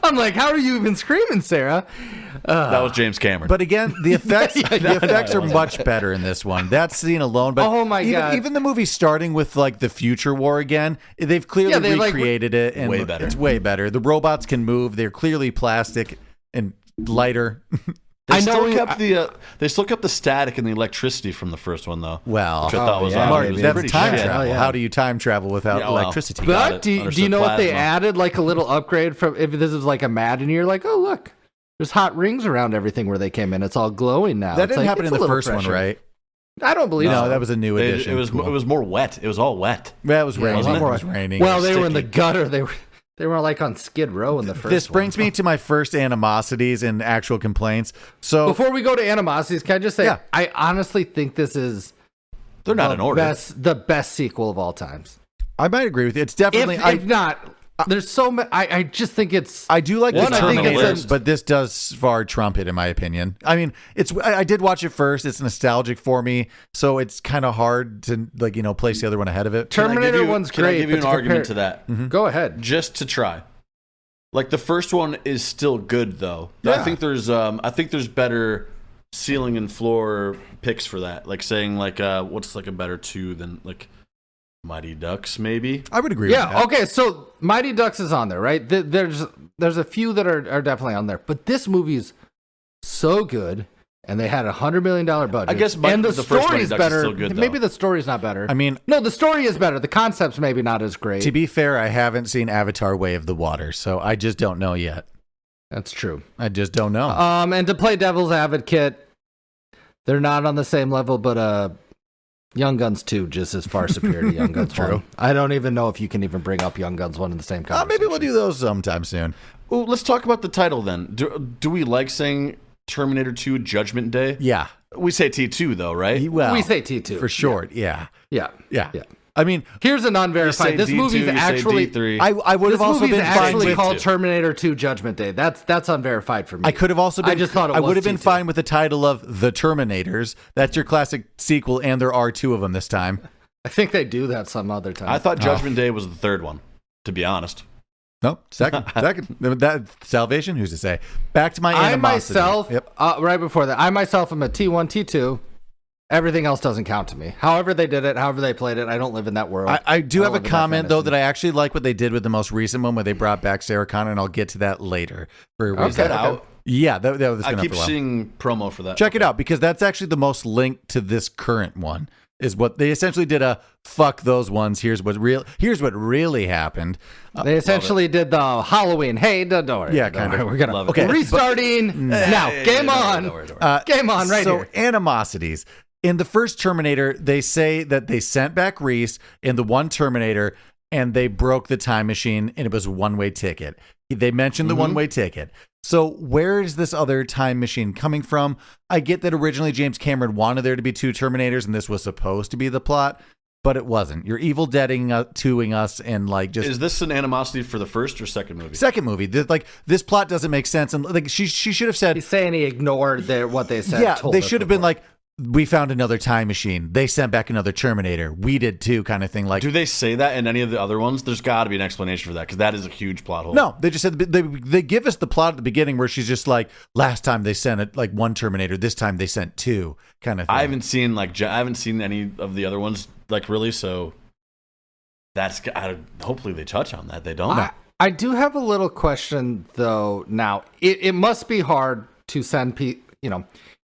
[SPEAKER 3] I'm like, how are you even screaming, Sarah?
[SPEAKER 2] That was James Cameron.
[SPEAKER 1] But again, the effects are much better in this one. That scene alone. But
[SPEAKER 3] oh my God.
[SPEAKER 1] Even the movie starting with like the future war again, they've clearly recreated it, and
[SPEAKER 2] way better.
[SPEAKER 1] It's way better. The robots can move. They're clearly plastic and lighter.
[SPEAKER 2] They still kept the static and the electricity from the first one, though.
[SPEAKER 1] Well,
[SPEAKER 2] which I thought was
[SPEAKER 1] that's time travel. How do you time travel without electricity?
[SPEAKER 3] But do you know what they added? Like a little upgrade from if this is like a Madden, you're like, oh look, there's hot rings around everything where they came in. It's all glowing now.
[SPEAKER 1] That didn't happen in the first one, right?
[SPEAKER 3] I don't believe so.
[SPEAKER 1] No, that was a new addition.
[SPEAKER 2] It was more wet. It was all wet.
[SPEAKER 1] Yeah, it was raining. It was raining.
[SPEAKER 3] Well, they were in the gutter. They were like on Skid Row in the first one.
[SPEAKER 1] This brings me to my first animosities and actual complaints. So
[SPEAKER 3] before we go to animosities, can I just say, I honestly think this is
[SPEAKER 2] they're not in order.
[SPEAKER 3] The best sequel of all times.
[SPEAKER 1] I might agree with you. It's definitely
[SPEAKER 3] if not. There's so many. I just think it's.
[SPEAKER 1] I do like the Terminator, but this does far trump it in my opinion. I mean, I did watch it first. It's nostalgic for me, so it's kind of hard to place the other one ahead of it.
[SPEAKER 3] Terminator one's great.
[SPEAKER 2] Can I give you an argument to that?
[SPEAKER 1] Mm-hmm.
[SPEAKER 3] Go ahead,
[SPEAKER 2] just to try. Like the first one is still good though.
[SPEAKER 1] Yeah.
[SPEAKER 2] I think there's better ceiling and floor picks for that. Like saying what's like a better 2 than like Mighty Ducks, maybe.
[SPEAKER 1] I would agree with that.
[SPEAKER 3] Yeah, okay, so Mighty Ducks is on there, right? There's a few that are definitely on there, but this movie's so good, and they had $100 million budget.
[SPEAKER 2] I guess the story's better. Still good,
[SPEAKER 3] maybe the story's not better.
[SPEAKER 1] I mean,
[SPEAKER 3] no, the story is better. The concept's maybe not as great.
[SPEAKER 1] To be fair, I haven't seen Avatar: Way of the Water, so I just don't know yet.
[SPEAKER 3] That's true.
[SPEAKER 1] I just don't know.
[SPEAKER 3] And to play devil's advocate, they're not on the same level, but Young Guns 2 just as far superior to Young Guns 1. I don't even know if you can even bring up Young Guns 1 in the same conversation.
[SPEAKER 1] Maybe we'll do those sometime soon.
[SPEAKER 2] Ooh, let's talk about the title then. Do we like saying Terminator 2 Judgment Day?
[SPEAKER 1] Yeah.
[SPEAKER 2] We say T2 though, right?
[SPEAKER 3] We say T2.
[SPEAKER 1] For short, yeah.
[SPEAKER 3] Yeah.
[SPEAKER 1] I mean,
[SPEAKER 3] here's an unverified. This movie's actually
[SPEAKER 2] D3.
[SPEAKER 1] I would have also been fine with
[SPEAKER 3] called Terminator 2 Judgment Day. That's unverified for me.
[SPEAKER 1] I could have also been.
[SPEAKER 3] I just thought I
[SPEAKER 1] would have been fine with the title of The Terminators. That's your classic sequel, and there are 2 of them this time.
[SPEAKER 3] I think they do that some other time.
[SPEAKER 2] I thought Judgment Day was the third one, to be honest.
[SPEAKER 1] No, second. That Salvation. Who's to say? Back to my animosity.
[SPEAKER 3] I myself, right before that, am a T1, T2. Everything else doesn't count to me. However they did it, however they played it, I don't live in that world.
[SPEAKER 1] I do have a comment, though, that I actually like what they did with the most recent one where they brought back Sarah Connor, and I'll get to that later.
[SPEAKER 2] Out?
[SPEAKER 1] Yeah, that was
[SPEAKER 2] I keep seeing promo for that.
[SPEAKER 1] Check it out, because that's actually the most linked to this current one. Is what they essentially did fuck those ones. Here's what really happened.
[SPEAKER 3] They essentially did the Halloween. Hey, don't worry.
[SPEAKER 1] Yeah, kind of.
[SPEAKER 3] We're gonna restarting now. Game on. Game on right here.
[SPEAKER 1] So animosities. In the first Terminator, they say that they sent back Reese in the one Terminator and they broke the time machine and it was a one-way ticket. They mentioned the one-way ticket. So where is this other time machine coming from? I get that originally James Cameron wanted there to be 2 Terminators, and this was supposed to be the plot, but it wasn't. You're evil deading toing us, and like just.
[SPEAKER 2] Is this an animosity for the first or second movie?
[SPEAKER 1] Second movie. This plot doesn't make sense, and like she should have said.
[SPEAKER 3] He's saying he ignored what they said.
[SPEAKER 1] Yeah, they should have been like, we found another time machine. They sent back another Terminator. We did too, kind of thing. Like,
[SPEAKER 2] do they say that in any of the other ones? There's got to be an explanation for that because that is a huge plot hole.
[SPEAKER 1] No, they just said they give us the plot at the beginning where she's just like, last time they sent it like 1 Terminator, this time they sent 2, kind of thing.
[SPEAKER 2] I haven't seen any of the other ones like really, so that's hopefully they touch on that. They don't.
[SPEAKER 3] I do have a little question though. Now it must be hard to send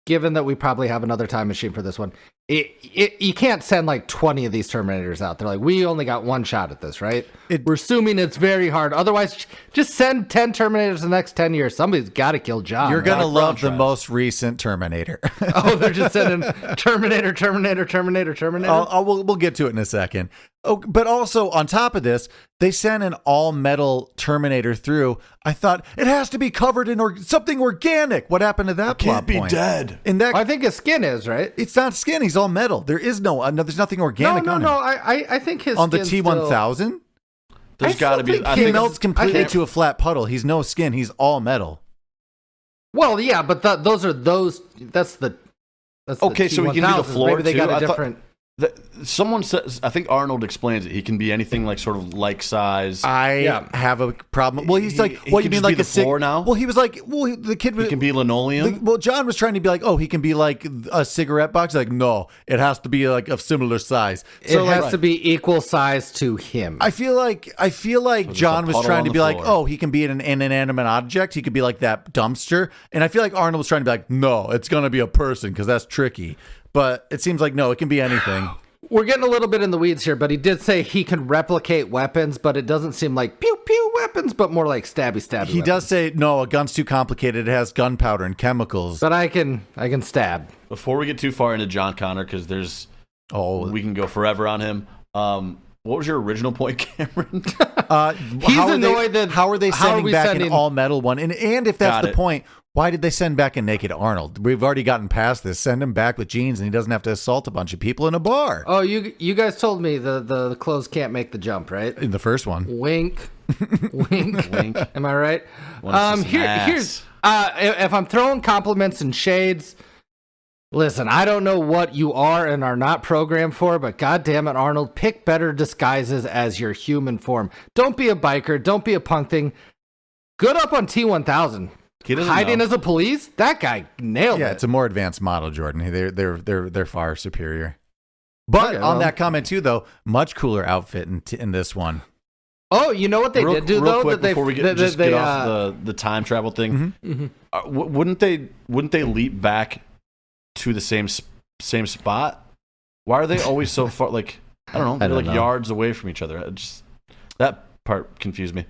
[SPEAKER 3] given that we probably have another time machine for this one, you can't send like 20 of these Terminators out. They're like, we only got 1 shot at this, right? We're assuming it's very hard. Otherwise, just send 10 Terminators the next 10 years. Somebody's got to kill John.
[SPEAKER 1] You're going to love the most recent Terminator.
[SPEAKER 3] Oh, they're just sending Terminator.
[SPEAKER 1] We'll get to it in a second. Oh, but also on top of this, they sent an all-metal Terminator through. I thought it has to be covered in something organic. What happened to that plot point?
[SPEAKER 2] Can't be dead.
[SPEAKER 1] And that,
[SPEAKER 3] I think his skin is, right?
[SPEAKER 1] It's not skin. He's all metal. There is there's nothing organic on him.
[SPEAKER 3] No. I think his
[SPEAKER 1] on the T-1000.
[SPEAKER 2] There's got to be.
[SPEAKER 1] He melts completely to a flat puddle. He's no skin. He's all metal.
[SPEAKER 3] Well, yeah, but that's the
[SPEAKER 2] okay. So he can be the floor
[SPEAKER 3] Maybe they
[SPEAKER 2] too.
[SPEAKER 3] got a different.
[SPEAKER 2] Someone says, I think Arnold explains it. He can be anything like sort of like size.
[SPEAKER 1] I have a problem. Well, he's like, what you mean, like
[SPEAKER 2] the floor now?
[SPEAKER 1] Well, he was like, the kid.
[SPEAKER 2] He can be linoleum.
[SPEAKER 1] John was trying to be like, he can be like a cigarette box. Like, no, it has to be like of similar size.
[SPEAKER 3] So it has to be equal size to him.
[SPEAKER 1] I feel like John was trying to be like, he can be an inanimate object. He could be like that dumpster. And I feel like Arnold was trying to be like, no, it's gonna be a person because that's tricky. But it seems like, no, it can be anything.
[SPEAKER 3] We're getting a little bit in the weeds here, but he did say he can replicate weapons, but it doesn't seem like pew-pew weapons, but more like stabby-stabby
[SPEAKER 1] He does say, no, a gun's too complicated. It has gunpowder and chemicals.
[SPEAKER 3] But I can stab.
[SPEAKER 2] Before we get too far into John Connor, because we can go forever on him. What was your original point, Cameron?
[SPEAKER 3] He's annoyed that...
[SPEAKER 1] How are they sending back an all-metal one? And if that's the point... Why did they send back a naked Arnold? We've already gotten past this. Send him back with jeans, and he doesn't have to assault a bunch of people in a bar.
[SPEAKER 3] Oh, you guys told me the clothes can't make the jump, right?
[SPEAKER 1] In the first one.
[SPEAKER 3] Wink, wink, wink. Am I right? Here's if I'm throwing compliments and shades. Listen, I don't know what you are and are not programmed for, but goddamn it, Arnold, pick better disguises as your human form. Don't be a biker. Don't be a punk thing. Good up on T-1000. Hiding as a police? That guy nailed it.
[SPEAKER 1] Yeah, it's a more advanced model, Jordan. They're far superior. But on that comment too, though, much cooler outfit in this one.
[SPEAKER 3] Oh, you know what they did do though?
[SPEAKER 2] Quick, before we get off the time travel thing, wouldn't they leap back to the same spot? Why are they always so far? Like I don't know, they're like yards away from each other. That part confused me.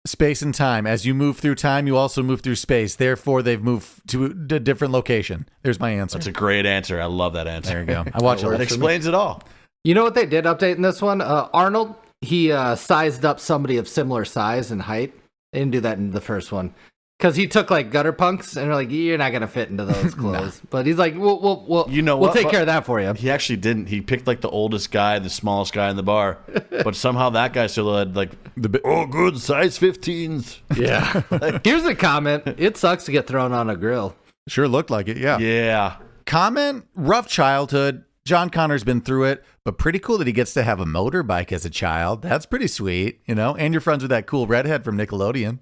[SPEAKER 1] Space and time. As you move through time, you also move through space. Therefore, they've moved to a different location. There's my answer.
[SPEAKER 2] That's a great answer. I love that answer.
[SPEAKER 1] There you go. I watch it.
[SPEAKER 2] It explains it all.
[SPEAKER 3] You know what they did update in this one? Arnold, he sized up somebody of similar size and height. They didn't do that in the first one. Because he took like gutter punks and they're like, you're not going to fit into those clothes. But he's like, we'll take care of that for you.
[SPEAKER 2] He actually didn't. He picked like the oldest guy, the smallest guy in the bar. But somehow that guy still had like good size 15s.
[SPEAKER 3] Yeah. Here's a comment. It sucks to get thrown on a grill.
[SPEAKER 1] Sure looked like it, yeah.
[SPEAKER 2] Yeah.
[SPEAKER 1] Comment, rough childhood. John Connor's been through it, but pretty cool that he gets to have a motorbike as a child. That's pretty sweet, you know? And you're friends with that cool redhead from Nickelodeon.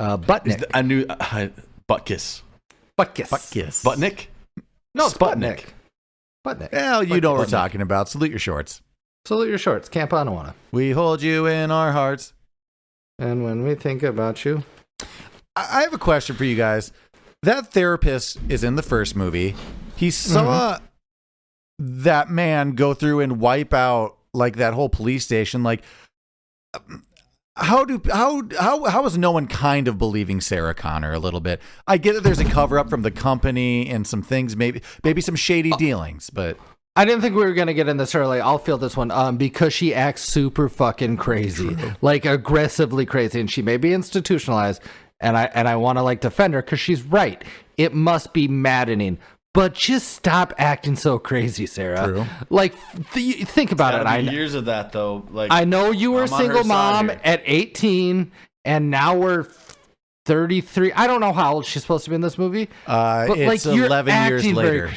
[SPEAKER 3] Buttnick.
[SPEAKER 2] I knew butt kiss.
[SPEAKER 3] Butt kiss.
[SPEAKER 2] Buttnick?
[SPEAKER 3] No, it's Buttnick. Buttnick.
[SPEAKER 1] Well, you know what we're talking about. Salute your shorts.
[SPEAKER 3] Salute your shorts. Camp Anawana.
[SPEAKER 1] We hold you in our hearts.
[SPEAKER 3] And when we think about you.
[SPEAKER 1] I have a question for you guys. That therapist is in the first movie. He saw that man go through and wipe out like that whole police station. Like, how is no one kind of believing Sarah Connor a little bit? I get that there's a cover up from the company and some things, maybe some shady dealings, but
[SPEAKER 3] I didn't think we were gonna get in this early. I'll feel this one. Because she acts super fucking crazy, like aggressively crazy, and she may be institutionalized. And I want to like defend her because she's right. It must be maddening, but just stop acting so crazy, Sarah.
[SPEAKER 1] True.
[SPEAKER 3] Like think about it.
[SPEAKER 2] Years of that though. Like
[SPEAKER 3] I know you were a single mom at 18, and now we're 33. I don't know how old she's supposed to be in this movie.
[SPEAKER 1] But it's like 11 years later.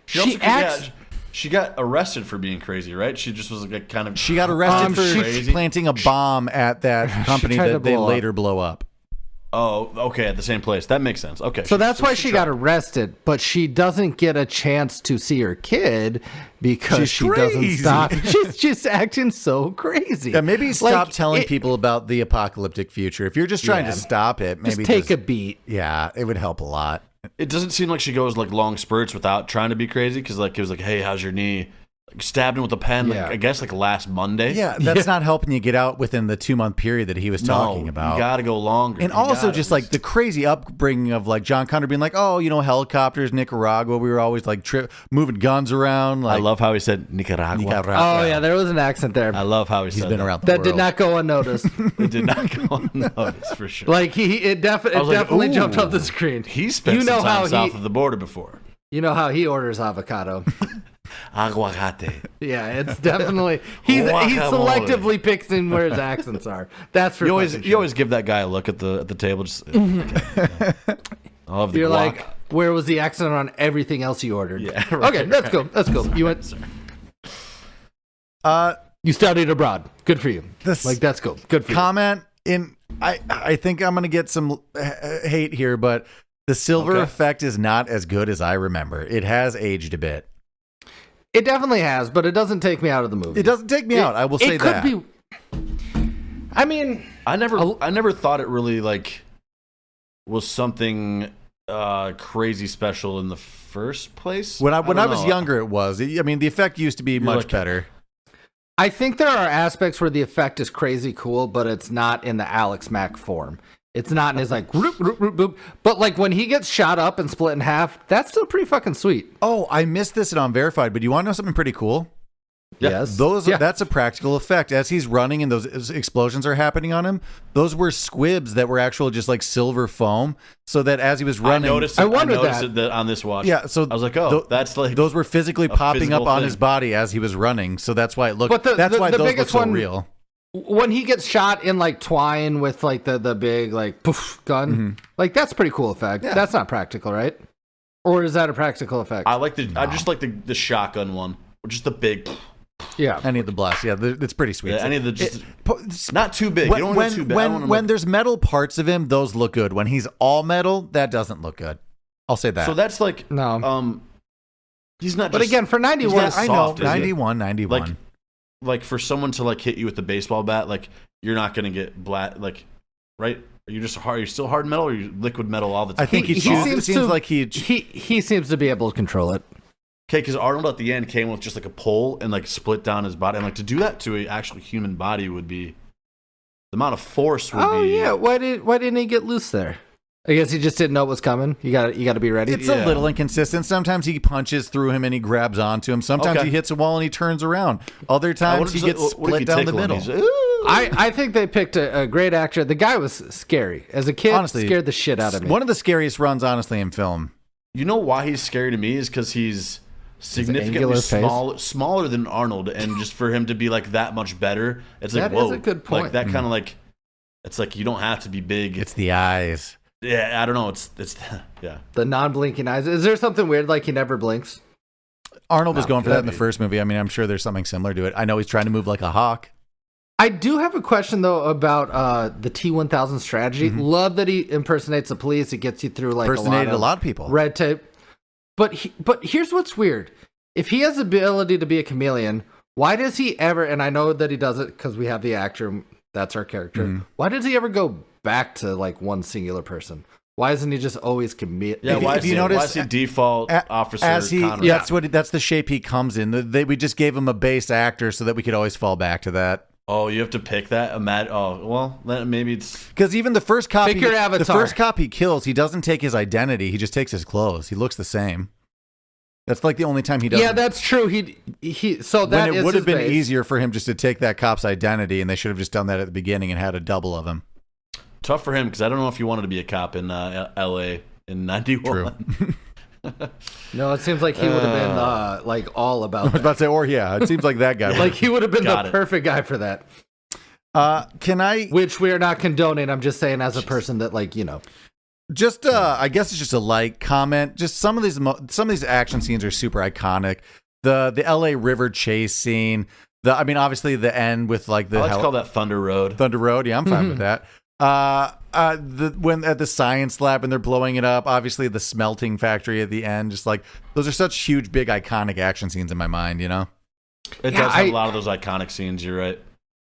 [SPEAKER 2] She got arrested for being crazy, right? She just was like kind of.
[SPEAKER 1] She got arrested for planting a bomb at that company that they later blow up.
[SPEAKER 2] Oh, okay, at the same place. That makes sense. Okay.
[SPEAKER 3] So that's why she got arrested, but she doesn't get a chance to see her kid because she doesn't stop. She's just acting so crazy.
[SPEAKER 1] Yeah, maybe stop telling people about the apocalyptic future. If you're just trying to stop it, maybe
[SPEAKER 3] just take a beat.
[SPEAKER 1] Yeah, it would help a lot.
[SPEAKER 2] It doesn't seem like she goes like long spurts without trying to be crazy because like it was like, hey, how's your knee? Like, stabbed him with a pen. Like, I guess like last Monday.
[SPEAKER 1] Yeah, that's not helping you get out within the 2-month period that he was talking about.
[SPEAKER 2] You got to go longer.
[SPEAKER 1] And also just like the crazy upbringing of like John Connor being like, oh, helicopters, Nicaragua. We were always like moving guns around. Like,
[SPEAKER 2] I love how he said Nicaragua.
[SPEAKER 3] Oh yeah, there was an accent there.
[SPEAKER 2] I love how he's
[SPEAKER 1] been around.
[SPEAKER 3] That did not go unnoticed.
[SPEAKER 2] It did not go unnoticed for sure.
[SPEAKER 3] Like it definitely jumped off the screen.
[SPEAKER 2] He spent some time south of the border before.
[SPEAKER 3] You know how he orders avocado.
[SPEAKER 2] Aguacate.
[SPEAKER 3] Yeah, it's definitely he selectively picks in where his accents are. That's for
[SPEAKER 2] you always give that guy a look at the table. Just okay, yeah. I love the
[SPEAKER 3] You're
[SPEAKER 2] guac.
[SPEAKER 3] like, where was the accent on everything else he ordered?
[SPEAKER 2] Yeah. Right,
[SPEAKER 3] okay, that's cool. That's cool. You went. You studied abroad. Good for you. That's cool. Good for
[SPEAKER 1] comment in. I think I'm gonna get some hate here, but the silver effect is not as good as I remember. It has aged a bit.
[SPEAKER 3] It definitely has, but it doesn't take me out of the movie.
[SPEAKER 1] It doesn't take me out. I will say that.
[SPEAKER 3] It could be. I mean,
[SPEAKER 2] I never thought it really like was something crazy special in the first place.
[SPEAKER 1] When I was younger, it was. I mean, the effect used to be much better.
[SPEAKER 3] I think there are aspects where the effect is crazy cool, but it's not in the Alex Mack form. It's not in his like, whoop, whoop, whoop, whoop. But like when he gets shot up and split in half, that's still pretty fucking sweet.
[SPEAKER 1] Oh, I missed this at Unverified, but you want to know something pretty cool?
[SPEAKER 3] Yes.
[SPEAKER 1] That's a practical effect. As he's running and those explosions are happening on him, those were squibs that were actual just like silver foam, so that as he was running...
[SPEAKER 2] I noticed it on this watch.
[SPEAKER 1] Yeah, so
[SPEAKER 2] I was like, that's like...
[SPEAKER 1] Those were physically popping up on his body as he was running, so that's why it looked... That's why those look so real.
[SPEAKER 3] When he gets shot in like twine with like the big like poof gun, like that's a pretty cool effect. Yeah. That's not practical, right? Or is that a practical effect?
[SPEAKER 2] I just like the shotgun one, or just the big.
[SPEAKER 3] Yeah,
[SPEAKER 1] any of the blasts. Yeah, it's pretty sweet.
[SPEAKER 2] Yeah, any of the not too big. You don't want too big.
[SPEAKER 1] When there's metal parts of him, those look good. When he's all metal, that doesn't look good. I'll say that.
[SPEAKER 2] So that's like
[SPEAKER 3] no.
[SPEAKER 2] He's not.
[SPEAKER 3] But again, for 91,
[SPEAKER 1] I know 91.
[SPEAKER 2] Like for someone to like hit you with the baseball bat, like you're not gonna get like, right? Are you just hard? Are you still hard metal, or are you liquid metal all the time?
[SPEAKER 1] I think he seems like he
[SPEAKER 3] seems to be able to control it.
[SPEAKER 2] Okay, because Arnold at the end came with just like a pole and like split down his body, and like to do that to an actual human body would be the amount of force would be.
[SPEAKER 3] Oh yeah, why didn't he get loose there? I guess he just didn't know what was coming. You got to be ready.
[SPEAKER 1] It's a little inconsistent. Sometimes he punches through him and he grabs onto him. Sometimes he hits a wall and he turns around. Other times he gets split down the middle.
[SPEAKER 3] I think they picked a great actor. The guy was scary. As a kid, honestly, scared the shit out of me.
[SPEAKER 1] One of the scariest runs, honestly, in film.
[SPEAKER 2] You know why he's scary to me is because he's significantly smaller than Arnold, and just for him to be like that much better, it's like, whoa.
[SPEAKER 3] That is a good point.
[SPEAKER 2] Like that kind of like, it's like you don't have to be big.
[SPEAKER 1] It's the eyes.
[SPEAKER 2] Yeah, I don't know. It's yeah.
[SPEAKER 3] The non-blinking eyes. Is there something weird like he never blinks?
[SPEAKER 1] Arnold was going for that in the first movie. I mean, I'm sure there's something similar to it. I know he's trying to move like a hawk.
[SPEAKER 3] I do have a question though about the T-1000 strategy. Love that he impersonates the police. It gets you through like
[SPEAKER 1] a lot of people.
[SPEAKER 3] Red tape. But here's what's weird. If he has the ability to be a chameleon, why does he ever? And I know that he does it because we have the actor. That's our character. Why does he ever go back to like one singular person? Why isn't he just always chameleon?
[SPEAKER 2] Yeah, why is he default officer?
[SPEAKER 1] That's the shape he comes in. We just gave him a base actor so that we could always fall back to that.
[SPEAKER 2] Oh, you have to pick that? Then maybe it's
[SPEAKER 1] because even the first copy,
[SPEAKER 3] pick your avatar.
[SPEAKER 1] The first cop he kills, he doesn't take his identity. He just takes his clothes. He looks the same. That's like the only time he does.
[SPEAKER 3] Yeah, that's true. So that
[SPEAKER 1] when it
[SPEAKER 3] is
[SPEAKER 1] would have
[SPEAKER 3] his
[SPEAKER 1] been
[SPEAKER 3] base.
[SPEAKER 1] easier for him just to take that cop's identity, and they should have just done that at the beginning and had a double of him.
[SPEAKER 2] Tough for him because I don't know if he wanted to be a cop in L.A. in '91.
[SPEAKER 1] True.
[SPEAKER 3] No, it seems like he would have been like all about
[SPEAKER 1] I was about to say, or yeah, it seems like that guy.
[SPEAKER 3] like he would have been
[SPEAKER 2] Got
[SPEAKER 3] the
[SPEAKER 2] it.
[SPEAKER 3] perfect guy for that.
[SPEAKER 1] Can I
[SPEAKER 3] Which we are not condoning. I'm just saying as a person that
[SPEAKER 1] just? I guess it's just a light comment. Just some of these action scenes are super iconic. The L.A. River chase scene. Obviously the end with like the.
[SPEAKER 2] I like to call that Thunder Road.
[SPEAKER 1] Thunder Road. Yeah, I'm fine with that. When at the science lab and they're blowing it up, obviously the smelting factory at the end, just like those are such huge, big, iconic action scenes in my mind. You know,
[SPEAKER 2] It does have a lot of those iconic scenes. You're right.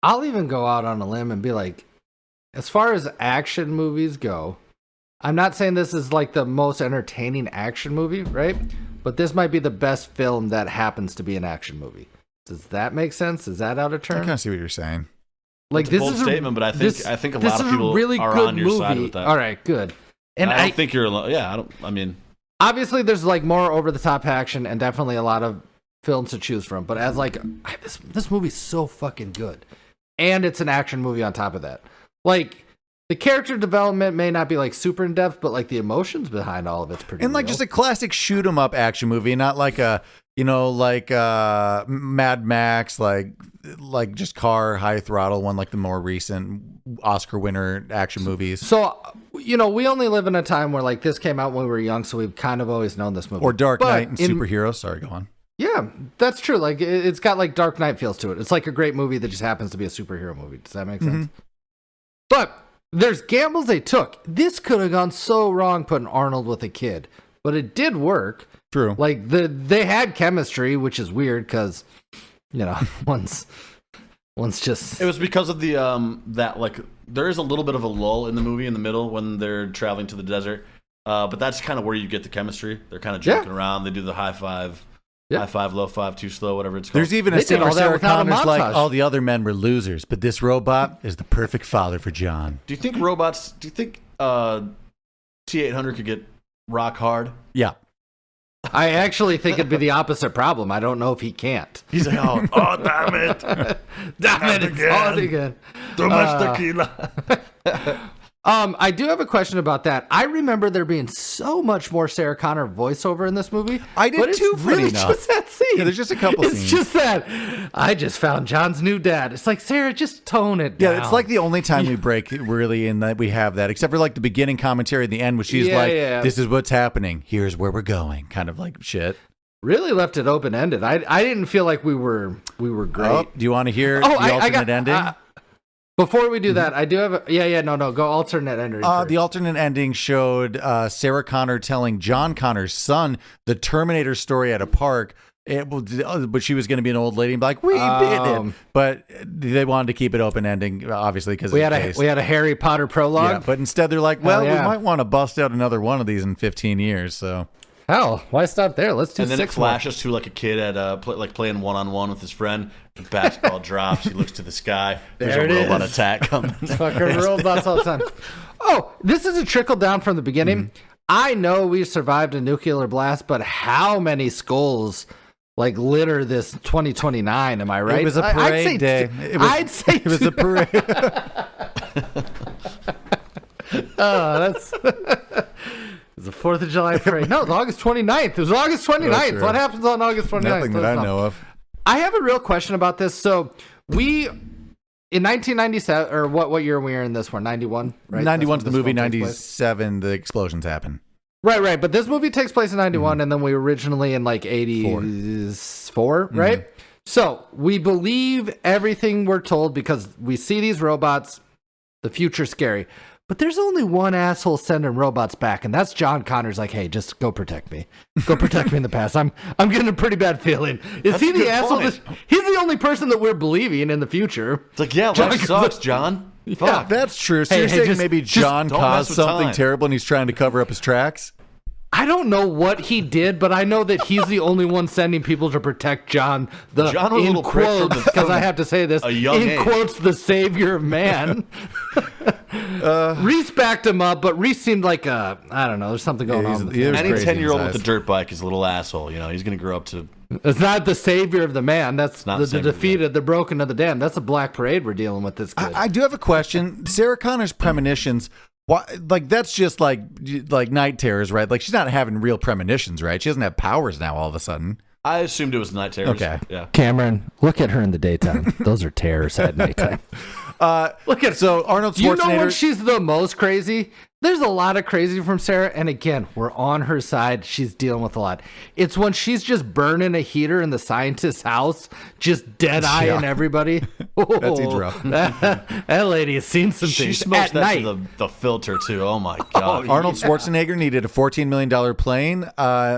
[SPEAKER 3] I'll even go out on a limb and be like, as far as action movies go, I'm not saying this is like the most entertaining action movie, right? But this might be the best film that happens to be an action movie. Does that make sense? Is that out of
[SPEAKER 1] I
[SPEAKER 3] turn?
[SPEAKER 1] kind of see what you're saying.
[SPEAKER 3] Like
[SPEAKER 2] It's a
[SPEAKER 3] this
[SPEAKER 2] bold
[SPEAKER 3] is
[SPEAKER 2] statement, but I think a lot of people
[SPEAKER 3] really
[SPEAKER 2] are
[SPEAKER 3] good
[SPEAKER 2] on your
[SPEAKER 3] movie.
[SPEAKER 2] side with that.
[SPEAKER 3] All right, good. And
[SPEAKER 2] I don't think you're alone. Yeah, I don't. I mean,
[SPEAKER 3] obviously there's like more over the top action and definitely a lot of films to choose from. But as like this movie's so fucking good, and it's an action movie on top of that. Like the character development may not be like super in depth, but like the emotions behind all of it's pretty.
[SPEAKER 1] And like
[SPEAKER 3] real.
[SPEAKER 1] just a classic shoot 'em up action movie, not like a Mad Max, like just car high throttle one, like the more recent Oscar winner action movies.
[SPEAKER 3] So, we only live in a time where like this came out when we were young, so we've kind of always known this movie.
[SPEAKER 1] Or Dark
[SPEAKER 3] But
[SPEAKER 1] Knight and superheroes. Sorry, go on.
[SPEAKER 3] Yeah, that's true. Like it's got like Dark Knight feels to it. It's like a great movie that just happens to be a superhero movie. Does that make sense? But there's gambles they took. This could have gone so wrong putting Arnold with a kid, but it did work.
[SPEAKER 1] True.
[SPEAKER 3] Like they had chemistry, which is weird because one's just.
[SPEAKER 2] it was because of the that like there is a little bit of a lull in the movie in the middle when they're traveling to the desert, but that's kind of where you get the chemistry. They're kind of joking around. They do the high five.
[SPEAKER 3] Yeah.
[SPEAKER 2] High five, low five, too slow, whatever it's called.
[SPEAKER 1] There's even a
[SPEAKER 3] They did
[SPEAKER 1] scene where
[SPEAKER 3] all that
[SPEAKER 1] Sarah
[SPEAKER 3] without a
[SPEAKER 1] Connor's like,
[SPEAKER 3] montage.
[SPEAKER 1] all the other men were losers, but this robot is the perfect father for John.
[SPEAKER 2] Do you think T-800 could get rock hard?
[SPEAKER 1] Yeah.
[SPEAKER 3] I actually think it'd be the opposite problem. I don't know if he can't.
[SPEAKER 2] He's like, oh damn it.
[SPEAKER 3] Damn it, it's on again.
[SPEAKER 2] Too much tequila.
[SPEAKER 3] I do have a question about that. I remember there being so much more Sarah Connor voiceover in this movie.
[SPEAKER 1] I did
[SPEAKER 3] but it's
[SPEAKER 1] too, funny
[SPEAKER 3] really
[SPEAKER 1] enough.
[SPEAKER 3] just that scene.
[SPEAKER 1] Yeah, there's just a couple
[SPEAKER 3] it's
[SPEAKER 1] scenes.
[SPEAKER 3] just that I just found John's new dad. It's like, Sarah, just tone it down.
[SPEAKER 1] Yeah, it's like the only time we break really in that we have that, except for like the beginning commentary at the end, where she's this is what's happening. Here's where we're going. Kind of like shit.
[SPEAKER 3] Really left it open ended. I didn't feel like we were great.
[SPEAKER 1] Oh, do you want to hear the alternate ending?
[SPEAKER 3] Before we do that, I do have go alternate ending.
[SPEAKER 1] The alternate ending showed Sarah Connor telling John Connor's son the Terminator story at a park. But she was going to be an old lady and be like, we did it. But they wanted to keep it open ending, obviously, because
[SPEAKER 3] we had a Harry Potter prologue.
[SPEAKER 1] Yeah, but instead they're like, well, we might want to bust out another one of these in 15 years. So
[SPEAKER 3] hell, why stop there? Let's do
[SPEAKER 2] and then
[SPEAKER 3] 6
[SPEAKER 2] it flashes to like a kid at playing one-on-one with his friend. The basketball drops. He looks to the sky. There's
[SPEAKER 3] There
[SPEAKER 2] a
[SPEAKER 3] it
[SPEAKER 2] robot
[SPEAKER 3] is.
[SPEAKER 2] attack coming.
[SPEAKER 3] Fucking robots all the time. Oh, this is a trickle down from the beginning. I know we survived a nuclear blast, but how many skulls like litter this 2029? Am I right?
[SPEAKER 1] it was a parade day.
[SPEAKER 3] I'd say
[SPEAKER 1] it was a parade.
[SPEAKER 3] that's. It was the 4th of July parade. No, it was August 29th. It was August 29th.
[SPEAKER 1] true.
[SPEAKER 3] What happens on August 29th?
[SPEAKER 1] Nothing that I know of.
[SPEAKER 3] I have a real question about this. So in 1997, or what year were we in this one? 91, right?
[SPEAKER 1] 91's the movie.
[SPEAKER 3] This film takes place.
[SPEAKER 1] 97, the explosions happen.
[SPEAKER 3] Right. But this movie takes place in 91, and then we were originally in like 84, right? So we believe everything we're told because we see these robots. The future's scary. But there's only one asshole sending robots back, and that's John Connor's like, hey, just go protect me. Go protect me in the past. I'm getting a pretty bad feeling. Is he the asshole? He's the only person that we're believing in the future.
[SPEAKER 2] It's like, yeah, life sucks, John. Fuck.
[SPEAKER 1] That's true. So
[SPEAKER 3] Hey,
[SPEAKER 1] you're
[SPEAKER 3] hey,
[SPEAKER 1] saying
[SPEAKER 3] just-
[SPEAKER 1] maybe John
[SPEAKER 2] don't
[SPEAKER 1] caused
[SPEAKER 2] mess with
[SPEAKER 1] something
[SPEAKER 2] time.
[SPEAKER 1] terrible and he's trying to cover up his tracks?
[SPEAKER 3] I don't know what he did, but I know that he's the only one sending people to protect John.
[SPEAKER 2] John was a little prick from
[SPEAKER 3] because I have to say this,
[SPEAKER 2] a young
[SPEAKER 3] in
[SPEAKER 2] age.
[SPEAKER 3] quotes, the savior of man. Reese backed him up, but Reese seemed like I don't know, there's something going on.
[SPEAKER 2] Any 10-year-old with a dirt bike is a little asshole. You know, he's going to grow up to...
[SPEAKER 3] It's not the savior of the man. That's the defeated, the broken of the damned. That's a black parade we're dealing with this kid.
[SPEAKER 1] I do have a question. Sarah Connor's premonitions... Why, like that's just like night terrors, right? Like she's not having real premonitions, right? She doesn't have powers now all of a sudden.
[SPEAKER 2] I assumed it was night terrors.
[SPEAKER 1] Okay.
[SPEAKER 2] Yeah.
[SPEAKER 3] Cameron, look at her in the daytime. Those are terrors at nighttime.
[SPEAKER 1] Look at so Arnold Schwarzenegger.
[SPEAKER 3] You know when she's the most crazy? There's a lot of crazy from Sarah, and again, we're on her side. She's dealing with a lot. It's when she's just burning a heater in the scientist's house, just dead-eyeing everybody.
[SPEAKER 1] That seems rough.
[SPEAKER 3] That lady has seen some
[SPEAKER 2] She
[SPEAKER 3] things
[SPEAKER 2] smokes
[SPEAKER 3] at
[SPEAKER 2] that
[SPEAKER 3] night.
[SPEAKER 2] to the filter, too. Oh, my God.
[SPEAKER 1] Arnold Schwarzenegger needed a $14 million plane.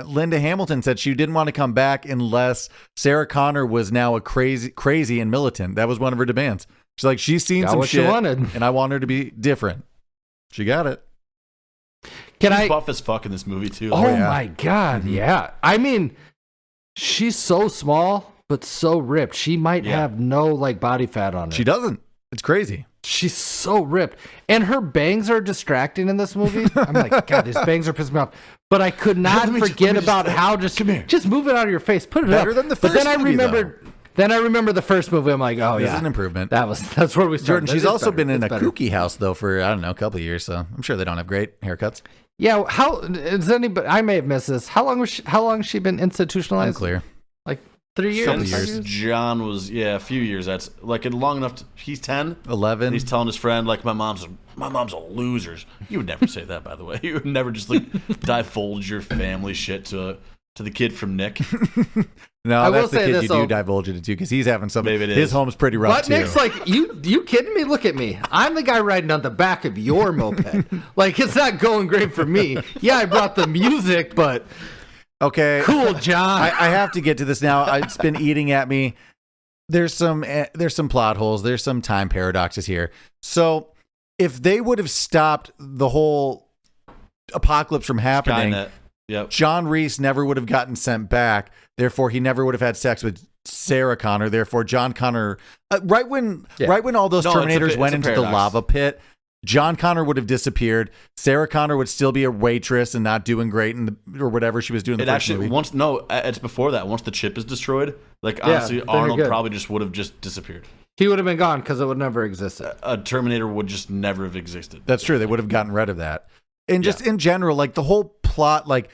[SPEAKER 1] Linda Hamilton said she didn't want to come back unless Sarah Connor was now a crazy and militant. That was one of her demands. She's like, she's seen some shit, and I want her to be different. She got it.
[SPEAKER 2] She's buff as fuck in this movie, too.
[SPEAKER 3] Oh, my God, yeah. I mean, she's so small, but so ripped. She might have no, like, body fat on her.
[SPEAKER 1] She doesn't. It's crazy.
[SPEAKER 3] She's so ripped. And her bangs are distracting in this movie. I'm like, God, these bangs are pissing me off. But I could not forget about how just move it out of your face. Put it
[SPEAKER 1] Better
[SPEAKER 3] up.
[SPEAKER 1] than the first movie,
[SPEAKER 3] Then I remember the first movie. I'm like, oh,
[SPEAKER 1] this is an improvement.
[SPEAKER 3] That's where we started.
[SPEAKER 1] Jordan, she's also been in a kooky house, though, for, I don't know, a couple of years. So I'm sure they don't have great haircuts.
[SPEAKER 3] Yeah. How is anybody? I may have missed this. How long has she been institutionalized?
[SPEAKER 1] Unclear.
[SPEAKER 3] Like 3 years?
[SPEAKER 2] Since John was, a few years. That's like long enough. He's 10,
[SPEAKER 1] 11.
[SPEAKER 2] And he's telling his friend, like, my mom's a loser. You would never say that, by the way. You would never just like divulge your family shit to the kid from Nick.
[SPEAKER 1] No, that's the kid you do divulge it to, because he's having some.
[SPEAKER 2] Maybe it is.
[SPEAKER 1] His home's pretty rough,
[SPEAKER 3] but
[SPEAKER 1] too.
[SPEAKER 3] Nick's like, you kidding me? Look at me. I'm the guy riding on the back of your moped. Like, it's not going great for me. Yeah, I brought the music, but...
[SPEAKER 1] Okay.
[SPEAKER 3] Cool, John.
[SPEAKER 1] I have to get to this now. It's been eating at me. There's some plot holes. There's some time paradoxes here. So if they would have stopped the whole apocalypse from happening, John Reese never would have gotten sent back. Therefore, he never would have had sex with Sarah Connor. Therefore, John Connor, right when all those Terminators went into the lava pit, John Connor would have disappeared. Sarah Connor would still be a waitress and not doing great or whatever she was doing in the first movie.
[SPEAKER 2] It's before that. Once the chip is destroyed, like, honestly, Arnold probably just would have just disappeared.
[SPEAKER 3] He would have been gone because it would never exist.
[SPEAKER 2] A Terminator would just never have existed.
[SPEAKER 1] That's true. They would have gotten rid of that. And just in general, like the whole plot, like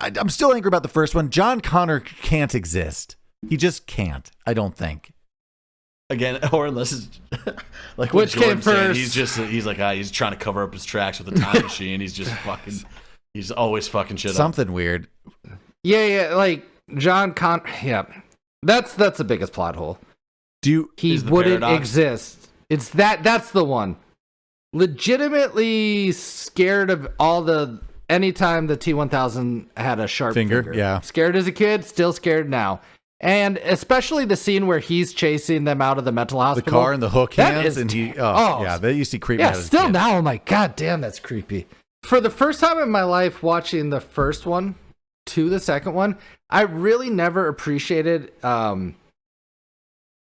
[SPEAKER 1] I'm still angry about the first one. John Connor can't exist. He just can't. I don't think.
[SPEAKER 2] Again, or unless it's like
[SPEAKER 3] which came first.
[SPEAKER 2] He's like he's trying to cover up his tracks with a time machine. He's just fucking. He's always fucking shit up.
[SPEAKER 1] Something weird.
[SPEAKER 3] Yeah, like John Connor. Yeah, that's the biggest plot hole. He wouldn't exist. It's that's the one. Legitimately scared of anytime the T-1000 had a sharp finger.
[SPEAKER 1] Yeah.
[SPEAKER 3] Scared as a kid, still scared now. And especially the scene where he's chasing them out of the mental hospital.
[SPEAKER 1] The car and the hook hands. And that used to creep me out.
[SPEAKER 3] Yeah, still now I'm like, God damn, that's creepy. For the first time in my life watching the first one to the second one, I really never appreciated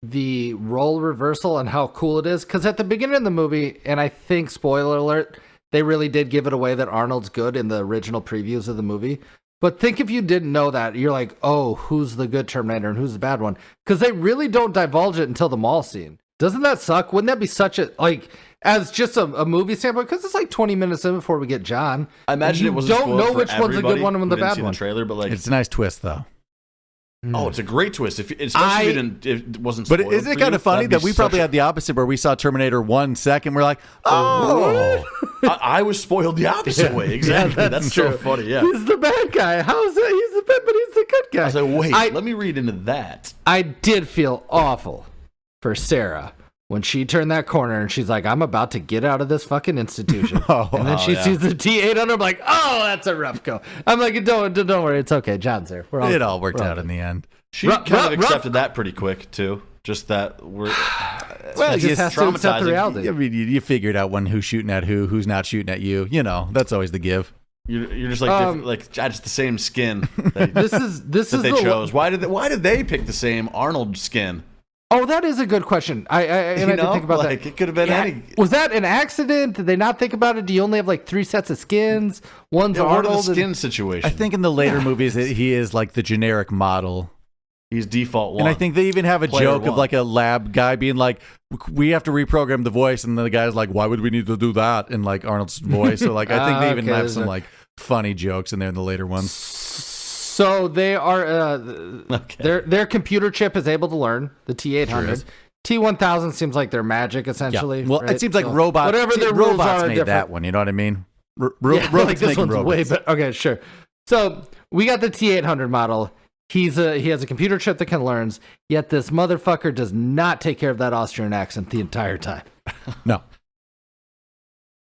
[SPEAKER 3] the role reversal and how cool it is. Because at the beginning of the movie, and I think, spoiler alert, they really did give it away that Arnold's good in the original previews of the movie. But think if you didn't know that, you're like, oh, who's the good Terminator and who's the bad one? Because they really don't divulge it until the mall scene. Doesn't that suck? Wouldn't that be such a, like, as just a movie standpoint? Because it's like 20 minutes in before we get John.
[SPEAKER 2] I imagine it wasn't
[SPEAKER 3] don't know which one's the good one and the bad one.
[SPEAKER 2] The trailer, but like,
[SPEAKER 1] it's a nice twist, though.
[SPEAKER 2] Oh, it's a great twist. Especially if it wasn't
[SPEAKER 1] spoiled.
[SPEAKER 2] But
[SPEAKER 1] isn't it kind of funny that we probably had the opposite, where we saw Terminator 1 second, we're like, oh.
[SPEAKER 2] I was spoiled the opposite way. Exactly.
[SPEAKER 3] Yeah,
[SPEAKER 2] that's so funny. Yeah.
[SPEAKER 3] He's the bad guy. How is that? He's the bad, but he's the good guy.
[SPEAKER 2] I was like, wait, let me read into that.
[SPEAKER 3] I did feel awful for Sarah when she turned that corner and she's like, I'm about to get out of this fucking institution. And then she sees the T-800. I'm like, oh, that's a rough go. I'm like, don't worry. It's okay. John's there.
[SPEAKER 1] It all worked out in the end.
[SPEAKER 2] She kind of accepted that pretty quick, too. Just that we're...
[SPEAKER 3] Well, you just have to accept the reality.
[SPEAKER 1] I mean, you figured out who's shooting at who's not shooting at you. You know, that's always the give.
[SPEAKER 2] You're just like like just the same skin.
[SPEAKER 3] This is
[SPEAKER 2] that they chose. Why did they pick the same Arnold skin?
[SPEAKER 3] Oh, that is a good question. I didn't think about that.
[SPEAKER 2] It could have been any.
[SPEAKER 3] Was that an accident? Did they not think about it? Do you only have like 3 sets of skins? One's Arnold.
[SPEAKER 2] What are the skin situation?
[SPEAKER 1] I think in the later movies he is like the generic model.
[SPEAKER 2] He's default one.
[SPEAKER 1] And I think they even have a joke of like a lab guy being like, we have to reprogram the voice, and the guy's like, why would we need to do that in like Arnold's voice? So like I think they even have some like funny jokes in there in the later ones.
[SPEAKER 3] So they are their computer chip is able to learn the T800. T1000 seems like they're magic essentially.
[SPEAKER 1] Yeah. Well,
[SPEAKER 3] right?
[SPEAKER 1] It seems like robots.
[SPEAKER 3] Whatever their
[SPEAKER 1] robots
[SPEAKER 3] rules
[SPEAKER 1] made
[SPEAKER 3] are
[SPEAKER 1] that one. You know what I mean?
[SPEAKER 3] Robots like this one's way better. Okay, sure. So we got the T800 model. He has a computer chip that can learn. Yet this motherfucker does not take care of that Austrian accent the entire time.
[SPEAKER 1] No.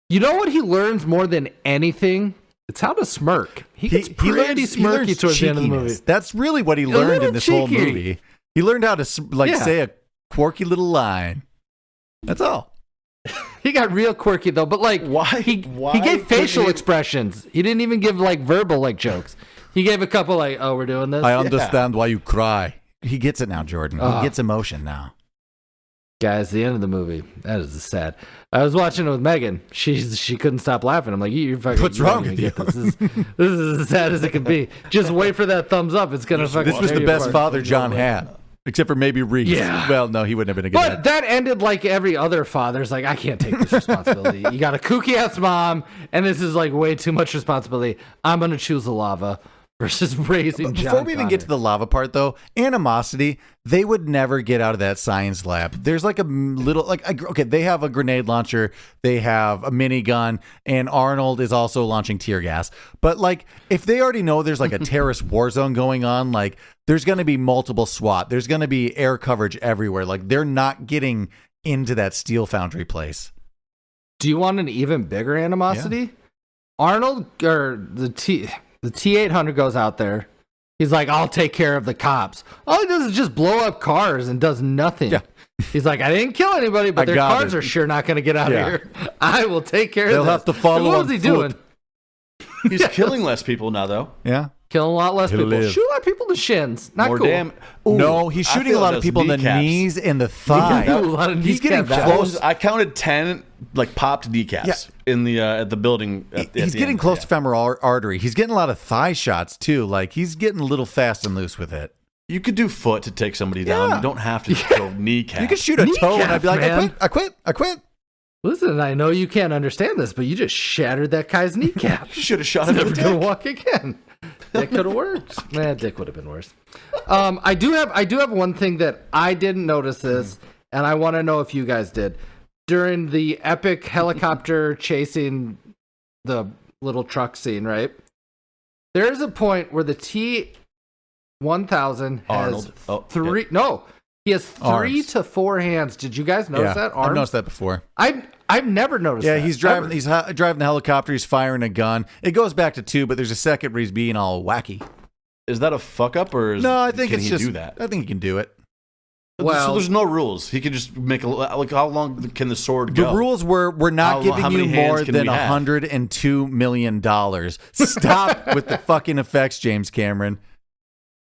[SPEAKER 3] You know what he learns more than anything? It's how to smirk. He gets pretty smirky towards the end of the movie.
[SPEAKER 1] That's really what he learned in this whole movie. He learned how to say a quirky little line. That's all.
[SPEAKER 3] He got real quirky though, but like
[SPEAKER 2] why?
[SPEAKER 3] He gave facial expressions. He didn't even give like verbal like jokes. He gave a couple like, "Oh, we're doing this."
[SPEAKER 1] I understand why you cry. He gets it now, Jordan. He gets emotion now.
[SPEAKER 3] Guys, the end of the movie. That is sad. I was watching it with Megan. She couldn't stop laughing. I'm like, "You're fucking."
[SPEAKER 1] What's wrong with you?
[SPEAKER 3] This is as sad as it can be. Just wait for that thumbs up. It's gonna fucking.
[SPEAKER 1] This was the best father John had, except for maybe Reese.
[SPEAKER 3] Yeah.
[SPEAKER 1] Well, no, he wouldn't have been a good.
[SPEAKER 3] But that ended like every other father's. Like, I can't take this responsibility. You got a kooky ass mom, and this is like way too much responsibility. I'm gonna choose the lava versus raising John
[SPEAKER 1] Before we even get to the lava part, though, animosity, they would never get out of that science lab. There's like a little, okay, they have a grenade launcher, they have a minigun, and Arnold is also launching tear gas. But like, if they already know there's like a terrorist war zone going on, like there's going to be multiple SWAT, there's going to be air coverage everywhere. Like they're not getting into that steel foundry place.
[SPEAKER 3] Do you want an even bigger animosity? Yeah. Arnold, or the T800 goes out there. He's like, I'll take care of the cops. All he does is just blow up cars and does nothing. Yeah. He's like, I didn't kill anybody, but their cars are sure not going to get out of here. I will take care of them.
[SPEAKER 1] They'll have to follow.
[SPEAKER 3] What was he doing?
[SPEAKER 2] He's killing less people now, though.
[SPEAKER 1] Yeah.
[SPEAKER 3] Killing a lot less people. Shoot a lot of people in the shins. Not
[SPEAKER 2] more
[SPEAKER 3] cool.
[SPEAKER 1] No, he's shooting a lot of people in the knees and the thigh.
[SPEAKER 3] He's getting
[SPEAKER 2] close. I counted 10 like popped kneecaps in the at the building.
[SPEAKER 1] He's getting close to femoral artery. He's getting a lot of thigh shots too. Like he's getting a little fast and loose with it.
[SPEAKER 2] You could do foot to take somebody down. You don't have to go kneecap.
[SPEAKER 1] You could shoot a toe and I'd be like, I quit.
[SPEAKER 3] Listen, I know you can't understand this, but you just shattered that guy's kneecap.
[SPEAKER 2] You should have shot him.
[SPEAKER 3] Never gonna walk again. Dick could have worked. Dick would have been worse. I do have one thing that I didn't notice this, and I want to know if you guys did. During the epic helicopter chasing the little truck scene, right? There is a point where the T1000 has he has 3 to 4 hands. Did you guys notice that?
[SPEAKER 1] I've noticed that before.
[SPEAKER 3] I've never noticed that.
[SPEAKER 1] Yeah, he's driving. He's driving the helicopter. He's firing a gun. It goes back to 2, but there's a second where he's being all wacky.
[SPEAKER 2] Is that a fuck up or
[SPEAKER 1] no? I think
[SPEAKER 2] can
[SPEAKER 1] it's
[SPEAKER 2] he
[SPEAKER 1] just.
[SPEAKER 2] Do that?
[SPEAKER 1] I think he can do it.
[SPEAKER 2] Well, so there's no rules. He can just make like how long can the sword go?
[SPEAKER 1] The rules were we're not giving you more than $102 million. Stop with the fucking effects, James Cameron.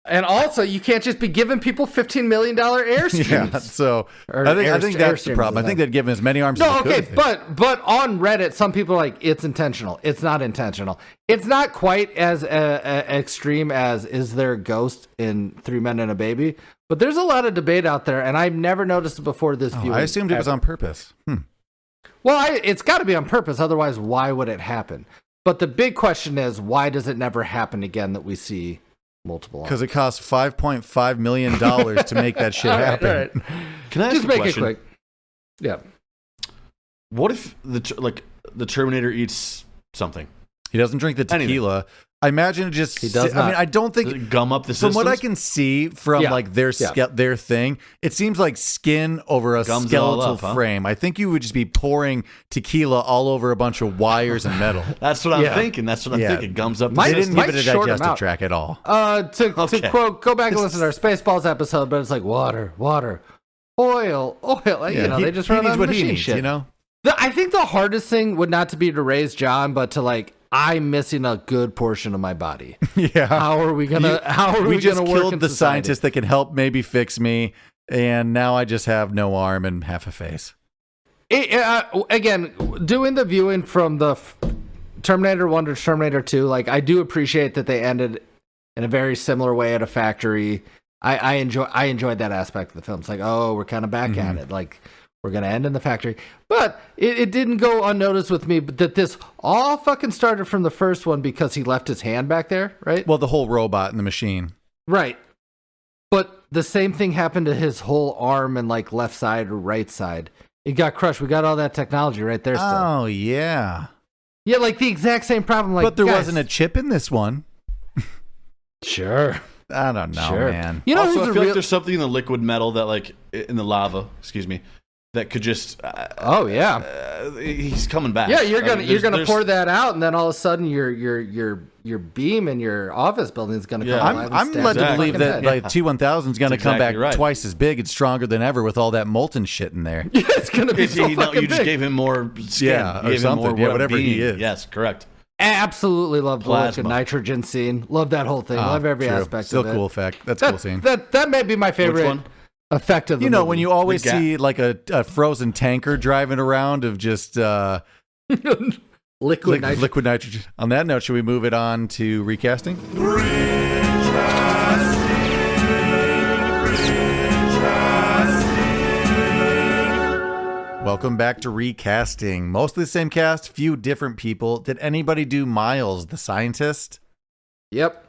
[SPEAKER 3] And also, you can't just be giving people $15 million airstreams.
[SPEAKER 1] Yeah, so I think that's the problem. I think they'd give him as many arms as they could.
[SPEAKER 3] But on Reddit, some people are like, it's intentional. It's not intentional. It's not quite as extreme as is there a ghost in 3 Men and a Baby. But there's a lot of debate out there, and I've never noticed it before this viewing.
[SPEAKER 1] I assumed it was on purpose.
[SPEAKER 3] Well, it's got to be on purpose. Otherwise, why would it happen? But the big question is, why does it never happen again that we see multiple?
[SPEAKER 1] Because it costs $5.5 million to make that shit happen.
[SPEAKER 3] All right.
[SPEAKER 2] Can I ask
[SPEAKER 3] just
[SPEAKER 2] a
[SPEAKER 3] make
[SPEAKER 2] question?
[SPEAKER 3] it quick? Yeah.
[SPEAKER 2] What if the Terminator eats something?
[SPEAKER 1] He doesn't drink the tequila. Anything. I imagine it just.
[SPEAKER 3] He does not.
[SPEAKER 2] I mean, I don't think. Does it gum up the systems?
[SPEAKER 1] From what I can see from like their thing, it seems like skin over a skeletal frame. I think you would just be pouring tequila all over a bunch of wires and metal.
[SPEAKER 2] That's what I'm thinking. That's what I'm thinking. Gums up the
[SPEAKER 1] system. They
[SPEAKER 2] system.
[SPEAKER 1] didn't give it a digestive tract at all.
[SPEAKER 3] To quote, go back and listen to our Spaceballs episode, but it's like water, oil. They just run on machine shit.
[SPEAKER 1] You know.
[SPEAKER 3] I think the hardest thing would not to be to raise John, but to like I'm missing a good portion of my body.
[SPEAKER 1] Yeah.
[SPEAKER 3] How are we gonna work in
[SPEAKER 1] just killed the
[SPEAKER 3] society?
[SPEAKER 1] scientist that can help maybe fix me, and now I just have no arm and half a face.
[SPEAKER 3] Again, doing the viewing from the Terminator 1 to Terminator 2, like, I do appreciate that they ended in a very similar way at a factory. I enjoyed that aspect of the film. It's like, oh, we're kind of back at it. Like, we're going to end in the factory. But it didn't go unnoticed with me that this all fucking started from the first one because he left his hand back there, right?
[SPEAKER 1] Well, the whole robot and the machine.
[SPEAKER 3] Right. But the same thing happened to his whole arm and, like, left side or right side. It got crushed. We got all that technology right there still.
[SPEAKER 1] Oh, yeah.
[SPEAKER 3] Yeah, like the exact same problem. Like,
[SPEAKER 1] but there
[SPEAKER 3] guys,
[SPEAKER 1] wasn't a chip in this one.
[SPEAKER 3] Sure.
[SPEAKER 1] I don't know, man.
[SPEAKER 3] You know,
[SPEAKER 2] also, I
[SPEAKER 3] who's
[SPEAKER 2] feel
[SPEAKER 3] a
[SPEAKER 2] like there's something in the liquid metal that, like, in the lava, excuse me, that could just.
[SPEAKER 3] Oh yeah.
[SPEAKER 2] He's coming back.
[SPEAKER 3] Yeah, you're gonna pour that out, and then all of a sudden your beam in your office building is gonna come alive.
[SPEAKER 1] I'm led to believe that like T1000 is gonna come back twice as big and stronger than ever with all that molten shit in there.
[SPEAKER 3] Yeah, it's gonna be so fucking
[SPEAKER 2] You just
[SPEAKER 3] big.
[SPEAKER 2] gave him more skin.
[SPEAKER 1] Yeah, or something. Yeah, whatever he is.
[SPEAKER 2] Yes, correct.
[SPEAKER 3] Absolutely love the
[SPEAKER 2] Plasma.
[SPEAKER 3] nitrogen scene. Love that whole thing. Love every
[SPEAKER 1] True.
[SPEAKER 3] aspect
[SPEAKER 1] Still
[SPEAKER 3] of it.
[SPEAKER 1] cool effect. That's a cool scene.
[SPEAKER 3] That may be my favorite
[SPEAKER 2] one?
[SPEAKER 3] effect of the movie.
[SPEAKER 1] When you always
[SPEAKER 2] The
[SPEAKER 1] see like a frozen tanker driving around of just
[SPEAKER 3] liquid nitrogen.
[SPEAKER 1] liquid nitrogen. On that note, should we move it on to recasting? Welcome back to recasting. Mostly the same cast, few different people. Did anybody do Miles, the scientist?
[SPEAKER 3] Yep.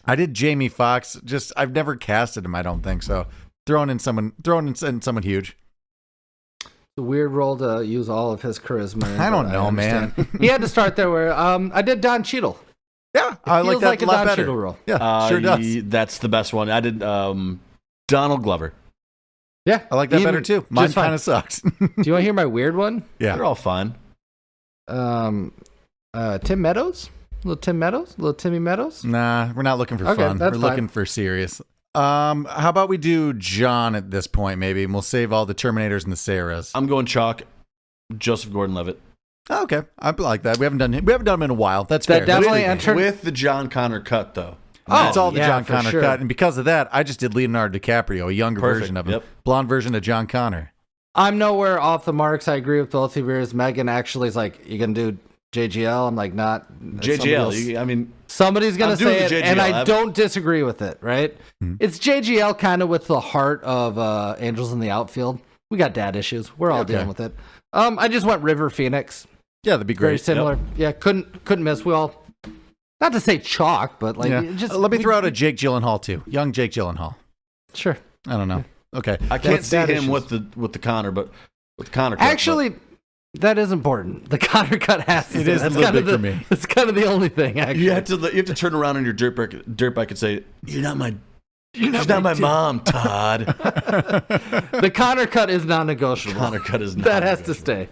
[SPEAKER 1] I did Jamie Foxx. I've never casted him. I don't think so. Throwing in someone huge.
[SPEAKER 3] It's a weird role to use all of his charisma in,
[SPEAKER 1] I don't know, man.
[SPEAKER 3] He had to start there where I did Don Cheadle.
[SPEAKER 1] Yeah, I like that
[SPEAKER 3] like
[SPEAKER 1] a
[SPEAKER 3] a
[SPEAKER 1] lot
[SPEAKER 3] Don
[SPEAKER 1] better.
[SPEAKER 3] Cheadle role.
[SPEAKER 1] Yeah, sure does.
[SPEAKER 2] That's the best one. I did Donald Glover.
[SPEAKER 3] Yeah,
[SPEAKER 1] I like that better too. Mine kind of sucks.
[SPEAKER 3] Do you want to hear my weird one?
[SPEAKER 1] Yeah,
[SPEAKER 2] They're all fine.
[SPEAKER 3] Tim Meadows? Little Timmy Meadows?
[SPEAKER 1] Nah, we're not looking for fun. We're looking for serious. How about we do John at this point, maybe, and we'll save all the Terminators and the Sarahs.
[SPEAKER 2] I'm going chalk. Joseph Gordon-Levitt.
[SPEAKER 1] Oh, okay, I like that. We haven't done him in a while. That's fair.
[SPEAKER 3] Definitely entered
[SPEAKER 2] with the John Connor cut, though.
[SPEAKER 1] It's all the John
[SPEAKER 3] for
[SPEAKER 1] Connor
[SPEAKER 3] sure.
[SPEAKER 1] cut, and because of that, I just did Leonardo DiCaprio, a younger version of him,
[SPEAKER 2] Yep.
[SPEAKER 1] blonde version of John Connor.
[SPEAKER 3] I'm nowhere off the marks. I agree with both of yours. Megan actually is like, you gonna do JGL? I'm like, not.
[SPEAKER 2] JGL.
[SPEAKER 3] Somebody's gonna
[SPEAKER 2] I'm doing
[SPEAKER 3] say it,
[SPEAKER 2] the JGL.
[SPEAKER 3] and I don't disagree with it. Right?
[SPEAKER 1] Hmm.
[SPEAKER 3] It's JGL kind of with the heart of Angels in the Outfield. We got dad issues. We're all dealing with it. I just went River Phoenix.
[SPEAKER 1] Yeah, that'd be great.
[SPEAKER 3] Very similar.
[SPEAKER 2] Yep.
[SPEAKER 3] Yeah, couldn't miss. We all. Not to say chalk, but like, just
[SPEAKER 1] let me throw out a Jake Gyllenhaal too. Young Jake Gyllenhaal.
[SPEAKER 3] Sure.
[SPEAKER 1] I don't know. Okay,
[SPEAKER 2] I can't
[SPEAKER 3] That's
[SPEAKER 2] see
[SPEAKER 3] bad
[SPEAKER 2] him
[SPEAKER 3] issues.
[SPEAKER 2] with the Connor, but with the Connor cut.
[SPEAKER 3] Actually, that is important. The Connor cut has to.
[SPEAKER 1] It is a little big for me.
[SPEAKER 3] It's kind of the only thing. Actually,
[SPEAKER 2] you have to turn around on your dirt bike and say, "You're not my mom, Todd."
[SPEAKER 3] The Connor cut is non-negotiable.
[SPEAKER 2] Connor cut is not.
[SPEAKER 3] That has to stay.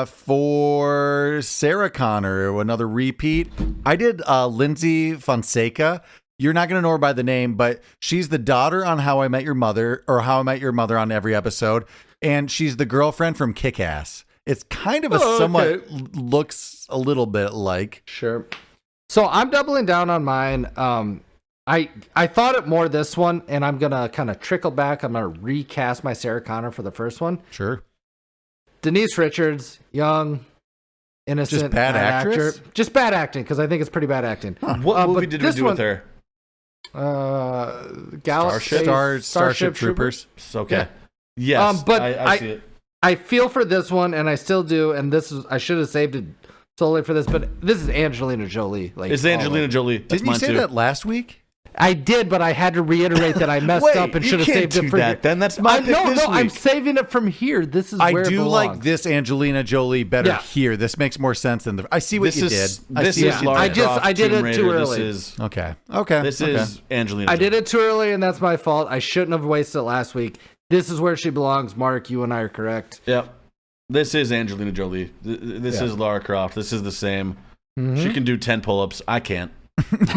[SPEAKER 1] For Sarah Connor, another repeat, I did Lindsay Fonseca. You're not going to know her by the name, but she's the daughter on How I Met Your Mother, or How I Met Your Mother on every episode, and she's the girlfriend from Kick-Ass. It's kind of somewhat looks a little bit like.
[SPEAKER 3] Sure. So I'm doubling down on mine. I thought it more this one, and I'm gonna kind of trickle back. I'm gonna recast my Sarah Connor for the first one.
[SPEAKER 1] Sure.
[SPEAKER 3] Denise Richards, young, innocent,
[SPEAKER 1] Just bad actress?
[SPEAKER 3] actor. Just bad acting, because I think it's pretty bad acting.
[SPEAKER 2] What movie
[SPEAKER 3] but
[SPEAKER 2] did we
[SPEAKER 3] this
[SPEAKER 2] do with her?
[SPEAKER 3] Starship
[SPEAKER 1] Troopers.
[SPEAKER 2] It's okay. Yes,
[SPEAKER 3] but
[SPEAKER 2] I see it.
[SPEAKER 3] I feel for this one, and I still do. And I should have saved it solely for this, but this is Angelina Jolie. Like,
[SPEAKER 2] It's Angelina Jolie. That's
[SPEAKER 1] Didn't you
[SPEAKER 2] mine
[SPEAKER 1] say
[SPEAKER 2] too.
[SPEAKER 1] that last week?
[SPEAKER 3] I did, but I had to reiterate that I messed up and should have saved it for
[SPEAKER 2] that. Then that's my pick this week.
[SPEAKER 3] I'm saving it from here. This is where it
[SPEAKER 1] do
[SPEAKER 3] belongs.
[SPEAKER 1] like this Angelina Jolie better here. This makes more sense than the. I see what you did. I see what you
[SPEAKER 2] Lara
[SPEAKER 1] did.
[SPEAKER 2] Croft,
[SPEAKER 3] I did
[SPEAKER 2] Tomb
[SPEAKER 3] it too
[SPEAKER 2] Raider.
[SPEAKER 3] early.
[SPEAKER 1] Okay.
[SPEAKER 2] This is Angelina
[SPEAKER 3] I
[SPEAKER 2] Jolie.
[SPEAKER 3] did it too early, and that's my fault. I shouldn't have wasted it last week. This is where she belongs. Mark, you and I are correct.
[SPEAKER 2] Yep. This is Angelina Jolie. This is Lara Croft. This is the same.
[SPEAKER 3] Mm-hmm.
[SPEAKER 2] She can do 10 pull-ups. I can't.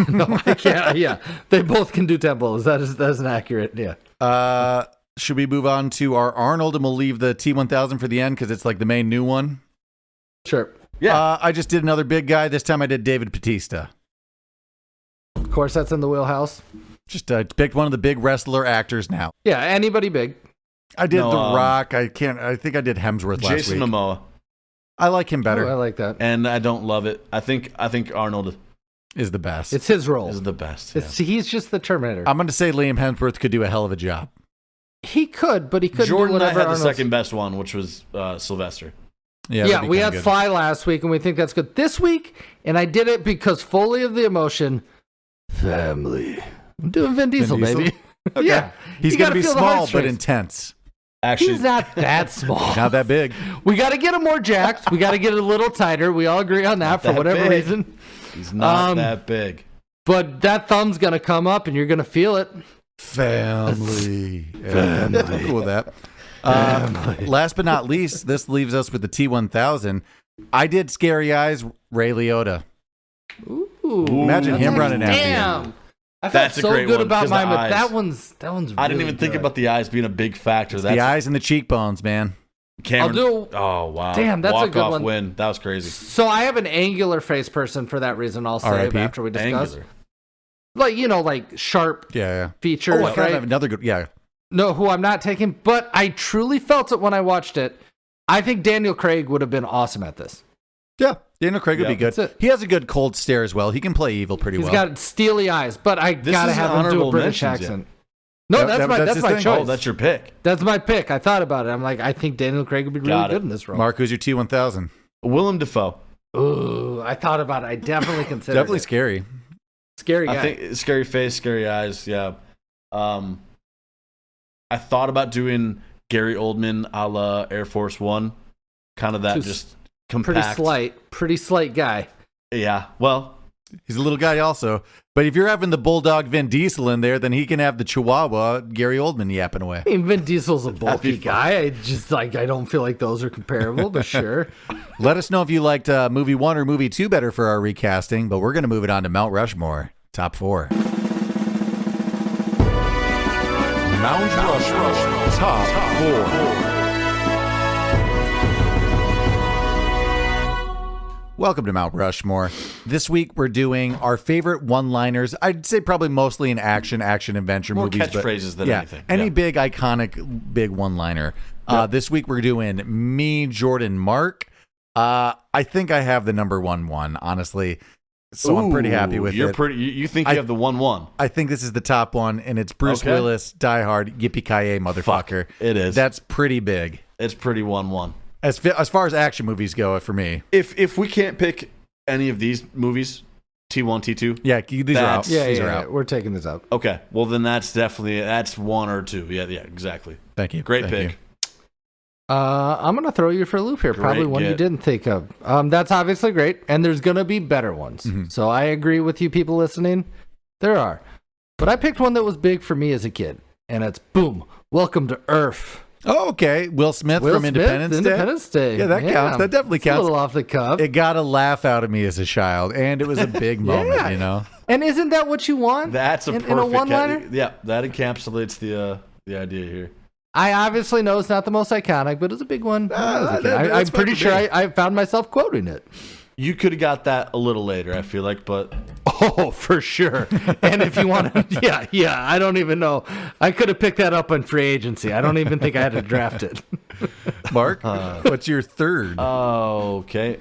[SPEAKER 3] No, I can't. Yeah, they both can do temples. That is an accurate. Yeah.
[SPEAKER 1] Should we move on to our Arnold, and we'll leave the T1000 for the end because it's like the main new one?
[SPEAKER 3] Sure.
[SPEAKER 2] Yeah.
[SPEAKER 1] I just did another big guy. This time I did David Bautista.
[SPEAKER 3] Of course, that's in the wheelhouse.
[SPEAKER 1] Just picked one of the big wrestler actors now.
[SPEAKER 3] Yeah, anybody big.
[SPEAKER 1] I did The Rock. I think I did Hemsworth last week.
[SPEAKER 2] Jason Momoa.
[SPEAKER 1] I like him better.
[SPEAKER 3] Oh, I like that.
[SPEAKER 2] And I don't love it. I think Arnold
[SPEAKER 1] is the best.
[SPEAKER 3] It's his role.
[SPEAKER 2] is the best.
[SPEAKER 3] He's just the Terminator.
[SPEAKER 1] I'm going to say Liam Hemsworth could do a hell of a job.
[SPEAKER 3] He could, but he couldn't
[SPEAKER 2] Jordan
[SPEAKER 3] do whatever
[SPEAKER 2] had the
[SPEAKER 3] Arnold's...
[SPEAKER 2] second best one, which was Sylvester.
[SPEAKER 3] Yeah, we had Sly last week, and we think that's good. This week, and I did it because fully of the emotion, family. I'm doing Vin Diesel, baby.
[SPEAKER 1] Okay.
[SPEAKER 3] Yeah.
[SPEAKER 1] He's going to be small but intense.
[SPEAKER 2] Actually,
[SPEAKER 3] He's not that small.
[SPEAKER 1] Not that big.
[SPEAKER 3] We got to get him more jacked. We got to get it a little tighter. We all agree on that for whatever
[SPEAKER 2] big.
[SPEAKER 3] reason.
[SPEAKER 2] He's not that big.
[SPEAKER 3] But that thumb's going to come up, and you're going to feel it.
[SPEAKER 1] Family. I'm cool with that. Last but not least, this leaves us with the T-1000. I did Scary Eyes, Ray Liotta.
[SPEAKER 3] Ooh,
[SPEAKER 1] Imagine him running after you.
[SPEAKER 3] Damn. I felt so good about mine, but that one's really
[SPEAKER 2] I didn't even think about the eyes being a big factor.
[SPEAKER 1] That's the eyes and the cheekbones, man.
[SPEAKER 2] Cameron,
[SPEAKER 3] I'll do.
[SPEAKER 2] Oh wow!
[SPEAKER 3] Damn, that's a good
[SPEAKER 2] Walk-off
[SPEAKER 3] one.
[SPEAKER 2] win. That was crazy.
[SPEAKER 3] So I have an angular face person for that reason. I'll say
[SPEAKER 1] R.I.P.
[SPEAKER 3] after we discuss.
[SPEAKER 2] Angular.
[SPEAKER 3] Like sharp features.
[SPEAKER 1] Oh, I
[SPEAKER 3] right?
[SPEAKER 1] have another good. Yeah.
[SPEAKER 3] No, who I'm not taking, but I truly felt it when I watched it. I think Daniel Craig would have been awesome at this.
[SPEAKER 1] Yeah, Daniel Craig would be good. He has a good cold stare as well. He can play evil pretty well.
[SPEAKER 3] He's got steely eyes, but I gotta have him do a British accent. No, that's my choice.
[SPEAKER 2] Oh, that's your pick.
[SPEAKER 3] That's my pick. I thought about it. I'm like, I think Daniel Craig would be really good in this role.
[SPEAKER 1] Mark, who's your T-1000?
[SPEAKER 2] Willem Dafoe.
[SPEAKER 3] Ooh, I thought about it. I definitely considered
[SPEAKER 1] Definitely
[SPEAKER 3] it.
[SPEAKER 1] scary.
[SPEAKER 3] Scary guy.
[SPEAKER 2] I think scary face, scary eyes. Yeah. I thought about doing Gary Oldman a la Air Force One, kind of that just compact.
[SPEAKER 3] Pretty slight guy.
[SPEAKER 2] Yeah. Well,
[SPEAKER 1] he's a little guy also. But if you're having the bulldog Vin Diesel in there, then he can have the Chihuahua Gary Oldman yapping away.
[SPEAKER 3] I mean, Vin Diesel's a bulky guy. I don't feel like those are comparable, but sure.
[SPEAKER 1] Let us know if you liked movie 1 or movie 2 better for our recasting, but we're going to move it on to Mount Rushmore. Top 4.
[SPEAKER 4] Mount Rushmore. Top 4.
[SPEAKER 1] Welcome to Mount Rushmore. This week we're doing our favorite one-liners. I'd say probably mostly in action-adventure
[SPEAKER 2] more
[SPEAKER 1] movies.
[SPEAKER 2] Catchphrases than anything.
[SPEAKER 1] Any big, iconic, big one-liner. Yep. This week we're doing me, Jordan, Mark. I think I have the number one, honestly. So I'm pretty happy with it.
[SPEAKER 2] You think you have the 1-1?
[SPEAKER 1] I think this is the top one, and it's Bruce Willis, Die Hard, Yippee-ki-yay, motherfucker.
[SPEAKER 2] It is.
[SPEAKER 1] That's pretty big.
[SPEAKER 2] It's pretty 1-1.
[SPEAKER 1] As far as action movies go, for me.
[SPEAKER 2] If we can't pick any of these movies, T1, T2.
[SPEAKER 1] Yeah, these are out.
[SPEAKER 3] These are out. We're taking this out.
[SPEAKER 2] Okay. Well, then that's 1 or 2. Yeah, exactly.
[SPEAKER 1] Thank you.
[SPEAKER 2] Great pick.
[SPEAKER 3] I'm going to throw you for a loop here. Probably one you didn't think of. That's obviously great, and there's going to be better ones. Mm-hmm. So I agree with you people listening. There are. But I picked one that was big for me as a kid, and it's, boom, Welcome to Earth.
[SPEAKER 1] Oh, okay. Will Smith from Independence Day. Yeah, that counts. That definitely counts.
[SPEAKER 3] A little off the cuff.
[SPEAKER 1] It got a laugh out of me as a child, and it was a big moment, you know?
[SPEAKER 3] And isn't that what you want?
[SPEAKER 2] That's a perfect...
[SPEAKER 3] in a one-liner?
[SPEAKER 2] Yeah, that encapsulates the idea here.
[SPEAKER 3] I obviously know it's not the most iconic, but it's a big one. I'm pretty sure I found myself quoting it.
[SPEAKER 2] You could have got that a little later, I feel like, but...
[SPEAKER 3] Oh, for sure. And if you want to... Yeah, I don't even know. I could have picked that up on free agency. I don't even think I had to draft it.
[SPEAKER 1] Mark, what's your third?
[SPEAKER 2] Oh, okay.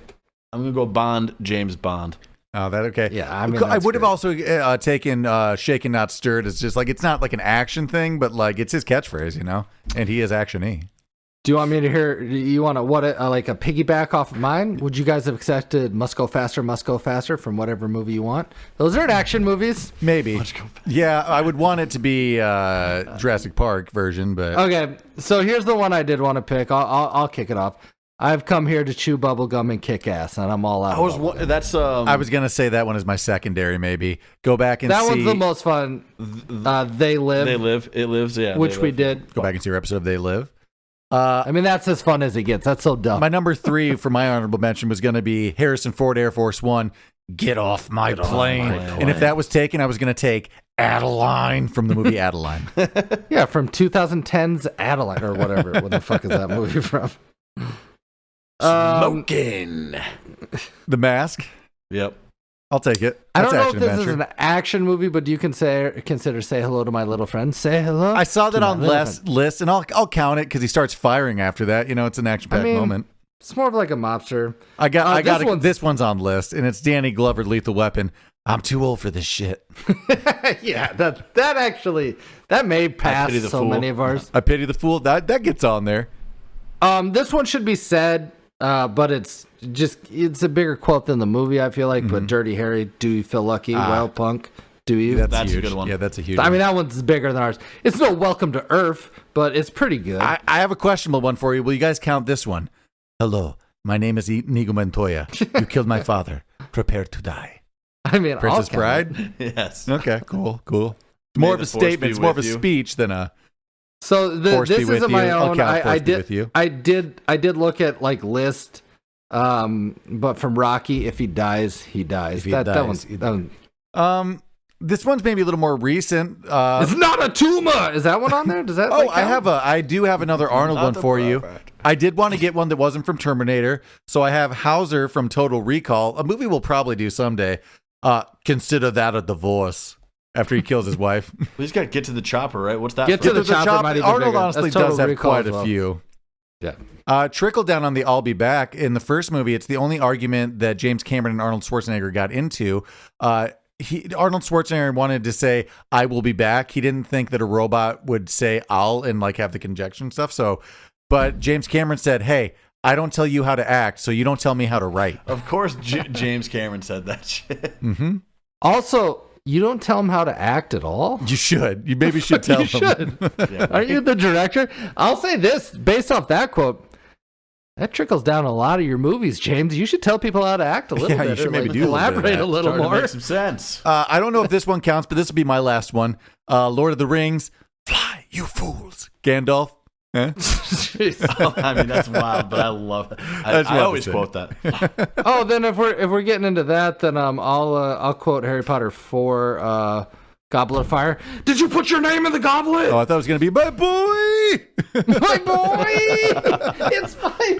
[SPEAKER 2] I'm going to go James Bond.
[SPEAKER 1] Oh, that okay.
[SPEAKER 3] Yeah,
[SPEAKER 1] I would have also taken Shaken Not Stirred. It's just like, it's not like an action thing, but like it's his catchphrase, you know? And he is action-y.
[SPEAKER 3] Do you want me to hear? You want like a piggyback off of mine? Would you guys have accepted Must Go Faster from whatever movie you want? Those aren't action movies.
[SPEAKER 1] Maybe. Yeah, I would want it to be Jurassic Park version, but
[SPEAKER 3] okay. So here's the one I did want to pick. I'll kick it off. I've come here to chew bubblegum and kick ass, and I'm all out.
[SPEAKER 1] I was gonna say that one is my secondary. Maybe go back and see.
[SPEAKER 3] That one's the most fun. They Live.
[SPEAKER 2] It lives. Yeah,
[SPEAKER 3] which we did.
[SPEAKER 1] Go back and see your episode of They Live.
[SPEAKER 3] I mean, that's as fun as it gets. That's so dumb.
[SPEAKER 1] My number 3 for my honorable mention was going to be Harrison Ford, Air Force One. Get off my plane. And if that was taken, I was going to take Adeline from the movie Adeline.
[SPEAKER 3] Yeah, from 2010's Adeline or whatever. What the fuck is that movie from?
[SPEAKER 2] Smoking.
[SPEAKER 1] The Mask.
[SPEAKER 2] Yep.
[SPEAKER 1] I'll take it.
[SPEAKER 3] I
[SPEAKER 1] That's
[SPEAKER 3] don't know if
[SPEAKER 1] action
[SPEAKER 3] this
[SPEAKER 1] adventure.
[SPEAKER 3] is an action movie, but do you consider Say Hello to My Little Friend? Say hello.
[SPEAKER 1] I saw that
[SPEAKER 3] to
[SPEAKER 1] on
[SPEAKER 3] my little
[SPEAKER 1] Les
[SPEAKER 3] friend.
[SPEAKER 1] list, and I'll count it because he starts firing after that. You know, it's an action-packed moment.
[SPEAKER 3] It's more of like a mobster.
[SPEAKER 1] I got
[SPEAKER 3] this
[SPEAKER 1] this one's on list, and it's Danny Glover, Lethal Weapon. I'm too old for this shit.
[SPEAKER 3] Yeah, that may pass
[SPEAKER 2] pity the
[SPEAKER 3] so
[SPEAKER 2] fool.
[SPEAKER 3] many of ours.
[SPEAKER 1] I pity the fool. That gets on there.
[SPEAKER 3] This one should be said, but it's a bigger quote than the movie, I feel like. But Dirty Harry, do you feel lucky? Well, punk, do you?
[SPEAKER 2] That's
[SPEAKER 1] huge.
[SPEAKER 2] a good one.
[SPEAKER 1] Yeah, that's a huge
[SPEAKER 3] I
[SPEAKER 1] one.
[SPEAKER 3] mean, that one's bigger than ours. It's no Welcome to Earth, but it's pretty good.
[SPEAKER 1] I have a questionable one for you. Will you guys count this one? Hello, my name is Inigo Montoya. You killed my father. Prepare to die.
[SPEAKER 3] I mean,
[SPEAKER 1] Princess
[SPEAKER 3] I'll count it.
[SPEAKER 1] Bride?
[SPEAKER 2] Yes.
[SPEAKER 1] Okay, cool. It's
[SPEAKER 2] May
[SPEAKER 1] more of
[SPEAKER 2] the
[SPEAKER 1] a
[SPEAKER 2] force
[SPEAKER 1] statement.
[SPEAKER 2] be
[SPEAKER 1] It's more of a
[SPEAKER 2] with you.
[SPEAKER 1] speech than a
[SPEAKER 3] So
[SPEAKER 1] force
[SPEAKER 3] this
[SPEAKER 1] be with
[SPEAKER 3] isn't
[SPEAKER 1] you.
[SPEAKER 3] my
[SPEAKER 1] I'll
[SPEAKER 3] own.
[SPEAKER 1] count force
[SPEAKER 3] I
[SPEAKER 1] be with you.
[SPEAKER 3] did look at like list, but from Rocky, if he dies, he dies.
[SPEAKER 1] If he
[SPEAKER 3] that
[SPEAKER 1] dies,
[SPEAKER 3] one.
[SPEAKER 1] This one's maybe a little more recent.
[SPEAKER 3] It's not a tumor. Is that one on there? Does that?
[SPEAKER 1] Oh,
[SPEAKER 3] like, count?
[SPEAKER 1] I do have another Arnold
[SPEAKER 2] Not
[SPEAKER 1] one
[SPEAKER 2] the
[SPEAKER 1] for you.
[SPEAKER 2] perfect.
[SPEAKER 1] I did want to get one that wasn't from Terminator, so I have Hauser from Total Recall, a movie we'll probably do someday. Consider that a divorce after he kills his wife.
[SPEAKER 2] We just got to get to the chopper, right? What's that?
[SPEAKER 3] Get
[SPEAKER 2] from?
[SPEAKER 3] to the chopper might even
[SPEAKER 1] Arnold
[SPEAKER 3] bigger.
[SPEAKER 1] honestly
[SPEAKER 3] That's Total
[SPEAKER 1] does have
[SPEAKER 3] Recall
[SPEAKER 1] quite
[SPEAKER 3] as well.
[SPEAKER 1] a few.
[SPEAKER 3] Yeah.
[SPEAKER 1] Trickle down on the I'll be back. In the first movie, it's the only argument that James Cameron and Arnold Schwarzenegger got into. Arnold Schwarzenegger wanted to say, I will be back. He didn't think that a robot would say I'll and like have the conjunction stuff. But James Cameron said, hey, I don't tell you how to act, so you don't tell me how to write.
[SPEAKER 2] Of course, James Cameron said that shit.
[SPEAKER 1] Mm-hmm.
[SPEAKER 3] Also, you don't tell him how to act at all.
[SPEAKER 1] You should. You maybe should tell
[SPEAKER 3] You
[SPEAKER 1] him.
[SPEAKER 3] should.
[SPEAKER 2] Yeah.
[SPEAKER 3] Aren't you the director? I'll say this based off that quote. That trickles down a lot of your movies, James. You should tell people how to act a little
[SPEAKER 1] Yeah,
[SPEAKER 3] bit.
[SPEAKER 1] you should
[SPEAKER 3] or,
[SPEAKER 1] maybe
[SPEAKER 3] like,
[SPEAKER 1] do a little bit of
[SPEAKER 3] elaborate
[SPEAKER 1] that.
[SPEAKER 3] a little
[SPEAKER 2] Starting to
[SPEAKER 3] more.
[SPEAKER 2] make some sense.
[SPEAKER 1] I don't know if this one counts, but this will be my last one. Lord of the Rings. Fly, you fools. Gandalf. Eh?
[SPEAKER 2] I mean, that's wild, but I love it.
[SPEAKER 1] That's
[SPEAKER 2] I
[SPEAKER 1] wild
[SPEAKER 2] always
[SPEAKER 1] to say.
[SPEAKER 2] quote that.
[SPEAKER 3] Oh, then if we're getting into that, then I'll quote Harry Potter 4, Goblet of Fire. Did you put your name in the goblet?
[SPEAKER 1] Oh, I thought it was going to be my boy.
[SPEAKER 3] My boy! It's my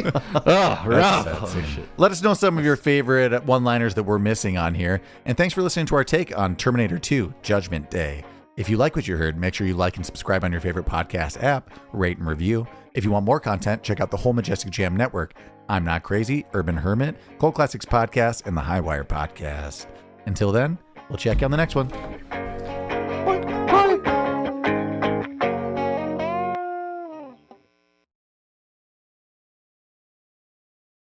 [SPEAKER 3] boy! Oh, rough.
[SPEAKER 1] Let us know some of your favorite one-liners that we're missing on here. And thanks for listening to our take on Terminator 2 Judgment Day. If you like what you heard, make sure you like and subscribe on your favorite podcast app, rate and review. If you want more content, check out the whole Majestic Jam Network. I'm Not Crazy, Urban Hermit, Cold Classics Podcast, and the Highwire Podcast. Until then, we'll check you on the next one.